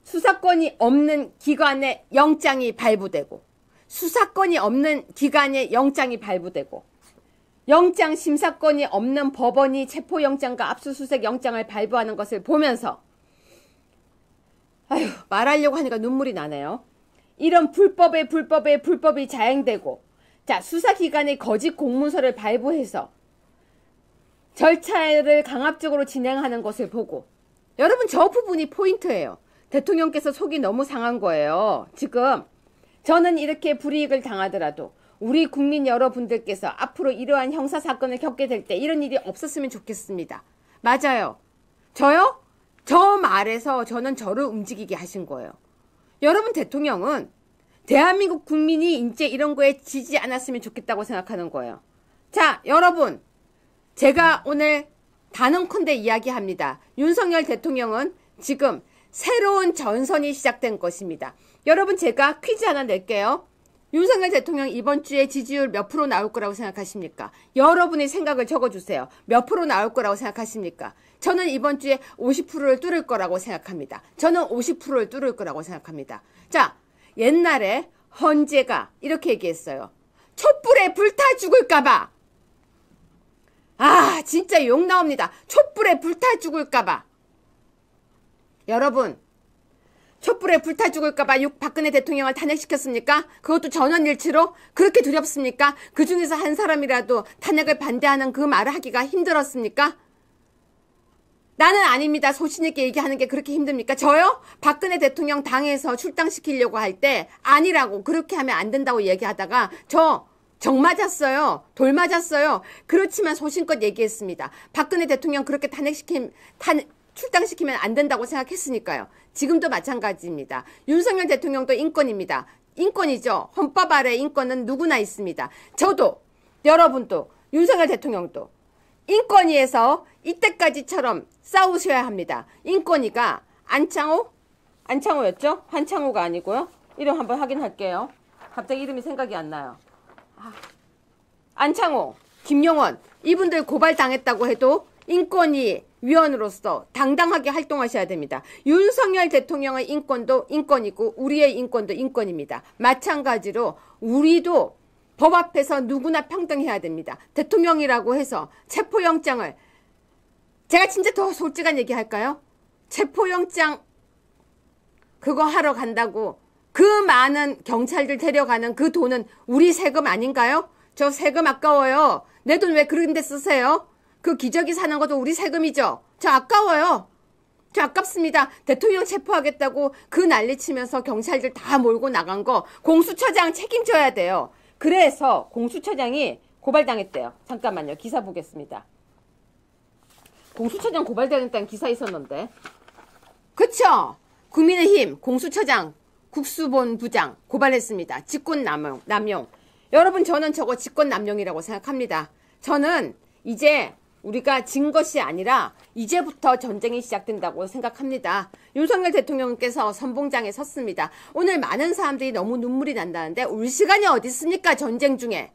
수사권이 없는 기관에 영장이 발부되고 수사권이 없는 기관에 영장이 발부되고 영장 심사권이 없는 법원이 체포영장과 압수수색 영장을 발부하는 것을 보면서 말하려고 하니까 눈물이 나네요. 이런 불법이 자행되고 자 수사기관의 거짓 공문서를 발부해서 절차를 강압적으로 진행하는 것을 보고 여러분 저 부분이 포인트예요. 대통령께서 속이 너무 상한 거예요. 지금 저는 이렇게 불이익을 당하더라도 우리 국민 여러분들께서 앞으로 이러한 형사사건을 겪게 될 때 이런 일이 없었으면 좋겠습니다. 맞아요. 저요? 저 말에서 저는 저를 움직이게 하신 거예요. 여러분 대통령은 대한민국 국민이 이제 이런 거에 지지 않았으면 좋겠다고 생각하는 거예요. 자, 여러분. 제가 오늘 단언컨대 이야기합니다. 윤석열 대통령은 지금 새로운 전선이 시작된 것입니다. 여러분 제가 퀴즈 하나 낼게요. 윤석열 대통령 이번 주에 지지율 몇 프로 나올 거라고 생각하십니까? 여러분의 생각을 적어주세요. 몇 프로 나올 거라고 생각하십니까? 저는 이번 주에 50%를 뚫을 거라고 생각합니다. 저는 50%를 뚫을 거라고 생각합니다. 자, 옛날에 헌재가 이렇게 얘기했어요. 촛불에 불타 죽을까봐. 진짜 욕 나옵니다. 촛불에 불타 죽을까봐. 여러분, 촛불에 불타 죽을까봐 박근혜 대통령을 탄핵시켰습니까? 그것도 전원일치로? 그렇게 두렵습니까? 그 중에서 한 사람이라도 탄핵을 반대하는 그 말을 하기가 힘들었습니까? 나는 아닙니다. 소신있게 얘기하는 게 그렇게 힘듭니까? 저요? 박근혜 대통령 당에서 출당시키려고 할 때 아니라고 그렇게 하면 안 된다고 얘기하다가 정 맞았어요. 돌 맞았어요. 그렇지만 소신껏 얘기했습니다. 박근혜 대통령 그렇게 출당시키면 안 된다고 생각했으니까요. 지금도 마찬가지입니다. 윤석열 대통령도 인권입니다. 인권이죠. 헌법 아래 인권은 누구나 있습니다. 저도, 여러분도, 윤석열 대통령도 인권위에서 이때까지처럼 싸우셔야 합니다. 인권위가 안창호였죠? 한창호가 아니고요. 이름 한번 확인할게요. 갑자기 이름이 생각이 안 나요. 안창호, 김용원 이분들 고발당했다고 해도 인권위 위원으로서 당당하게 활동하셔야 됩니다. 윤석열 대통령의 인권도 인권이고 우리의 인권도 인권입니다. 마찬가지로 우리도 법 앞에서 누구나 평등해야 됩니다. 대통령이라고 해서 체포영장을 제가 진짜 더 솔직한 얘기 할까요? 체포영장 그거 하러 간다고 그 많은 경찰들 데려가는 그 돈은 우리 세금 아닌가요? 저 세금 아까워요. 내 돈 왜 그런 데 쓰세요? 그 기저귀 사는 것도 우리 세금이죠. 저 아까워요. 저 아깝습니다. 대통령 체포하겠다고 그 난리치면서 경찰들 다 몰고 나간 거 공수처장 책임져야 돼요. 그래서 공수처장이 고발당했대요. 잠깐만요. 기사 보겠습니다. 공수처장 고발당했다는 기사 있었는데. 그쵸? 국민의힘 공수처장 국수본부장 고발했습니다. 직권남용. 여러분 저는 저거 직권남용이라고 생각합니다. 저는 이제 우리가 진 것이 아니라 이제부터 전쟁이 시작된다고 생각합니다. 윤석열 대통령께서 선봉장에 섰습니다. 오늘 많은 사람들이 너무 눈물이 난다는데 울 시간이 어디 있습니까? 전쟁 중에.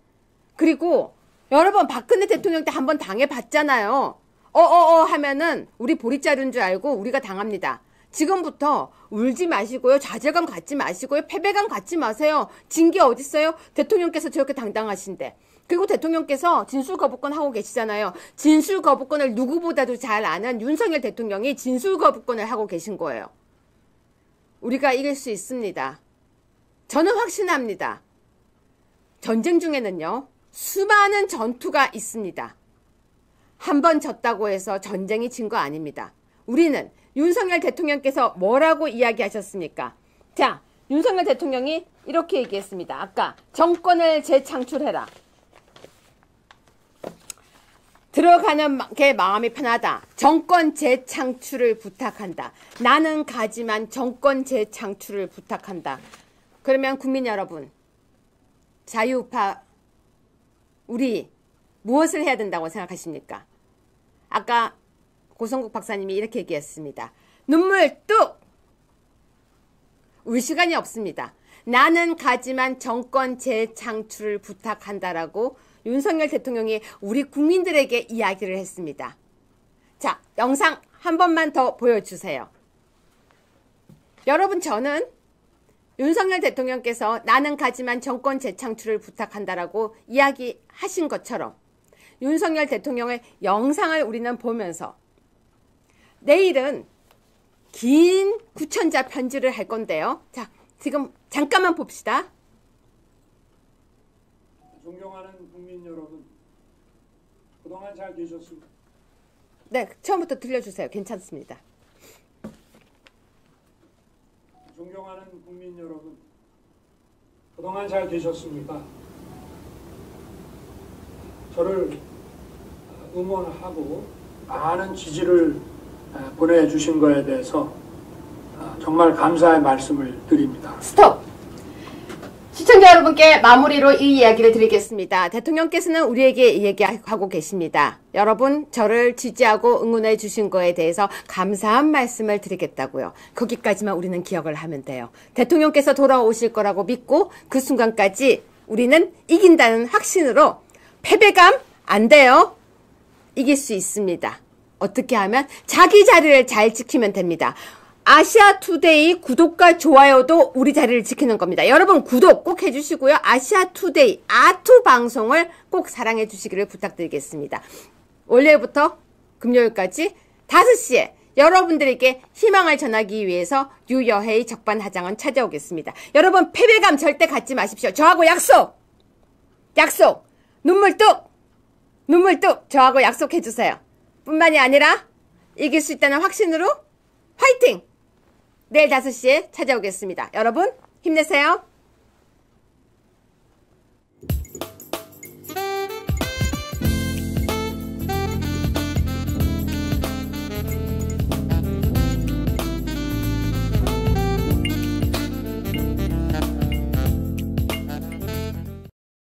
그리고 여러분 박근혜 대통령 때 한번 당해봤잖아요. 하면은 우리 보리 자른 줄 알고 우리가 당합니다. 지금부터 울지 마시고요. 좌절감 갖지 마시고요. 패배감 갖지 마세요. 진 게 어딨어요? 대통령께서 저렇게 당당하신데. 그리고 대통령께서 진술거부권 하고 계시잖아요. 진술거부권을 누구보다도 잘 아는 윤석열 대통령이 진술거부권을 하고 계신 거예요. 우리가 이길 수 있습니다. 저는 확신합니다. 전쟁 중에는요. 수많은 전투가 있습니다. 한 번 졌다고 해서 전쟁이 진 거 아닙니다. 우리는 윤석열 대통령께서 뭐라고 이야기하셨습니까? 자, 윤석열 대통령이 이렇게 얘기했습니다. 아까 정권을 재창출해라. 들어가는 게 마음이 편하다. 정권 재창출을 부탁한다. 나는 가지만 정권 재창출을 부탁한다. 그러면 국민 여러분, 자유우파 우리 무엇을 해야 된다고 생각하십니까? 아까 고성국 박사님이 이렇게 얘기했습니다. 눈물 뚝! 울 시간이 없습니다. 나는 가지만 정권 재창출을 부탁한다라고 윤석열 대통령이 우리 국민들에게 이야기를 했습니다. 자, 영상 한 번만 더 보여주세요. 여러분, 저는 윤석열 대통령께서 나는 가지만 정권 재창출을 부탁한다라고 이야기하신 것처럼 윤석열 대통령의 영상을 우리는 보면서 내일은 긴 구천자 편지를 할 건데요. 자, 지금 잠깐만 봅시다. 존경하는 국민 여러분, 그동안 잘 계셨습니까? 네, 처음부터 들려주세요. 괜찮습니다. 존경하는 국민 여러분, 그동안 잘 계셨습니까? 저를 응원하고 많은 지지를 보내주신 거에 대해서 정말 감사의 말씀을 드립니다. 스톱! 시청자 여러분께 마무리로 이 이야기를 드리겠습니다. 대통령께서는 우리에게 얘기하고 계십니다. 여러분, 저를 지지하고 응원해 주신 거에 대해서 감사한 말씀을 드리겠다고요. 거기까지만 우리는 기억을 하면 돼요. 대통령께서 돌아오실 거라고 믿고 그 순간까지 우리는 이긴다는 확신으로 패배감 안 돼요. 이길 수 있습니다. 어떻게 하면 자기 자리를 잘 지키면 됩니다. 아시아투데이 구독과 좋아요도 우리 자리를 지키는 겁니다. 여러분 구독 꼭 해주시고요. 아시아투데이 아투 방송을 꼭 사랑해 주시기를 부탁드리겠습니다. 월요일부터 금요일까지 5시에 여러분들에게 희망을 전하기 위해서 유여해의 적반하장은 찾아오겠습니다. 여러분 패배감 절대 갖지 마십시오. 저하고 약속! 약속! 눈물 뚝! 저하고 약속해주세요. 뿐만이 아니라 이길 수 있다는 확신으로 화이팅! 내일 5시에 찾아오겠습니다. 여러분 힘내세요.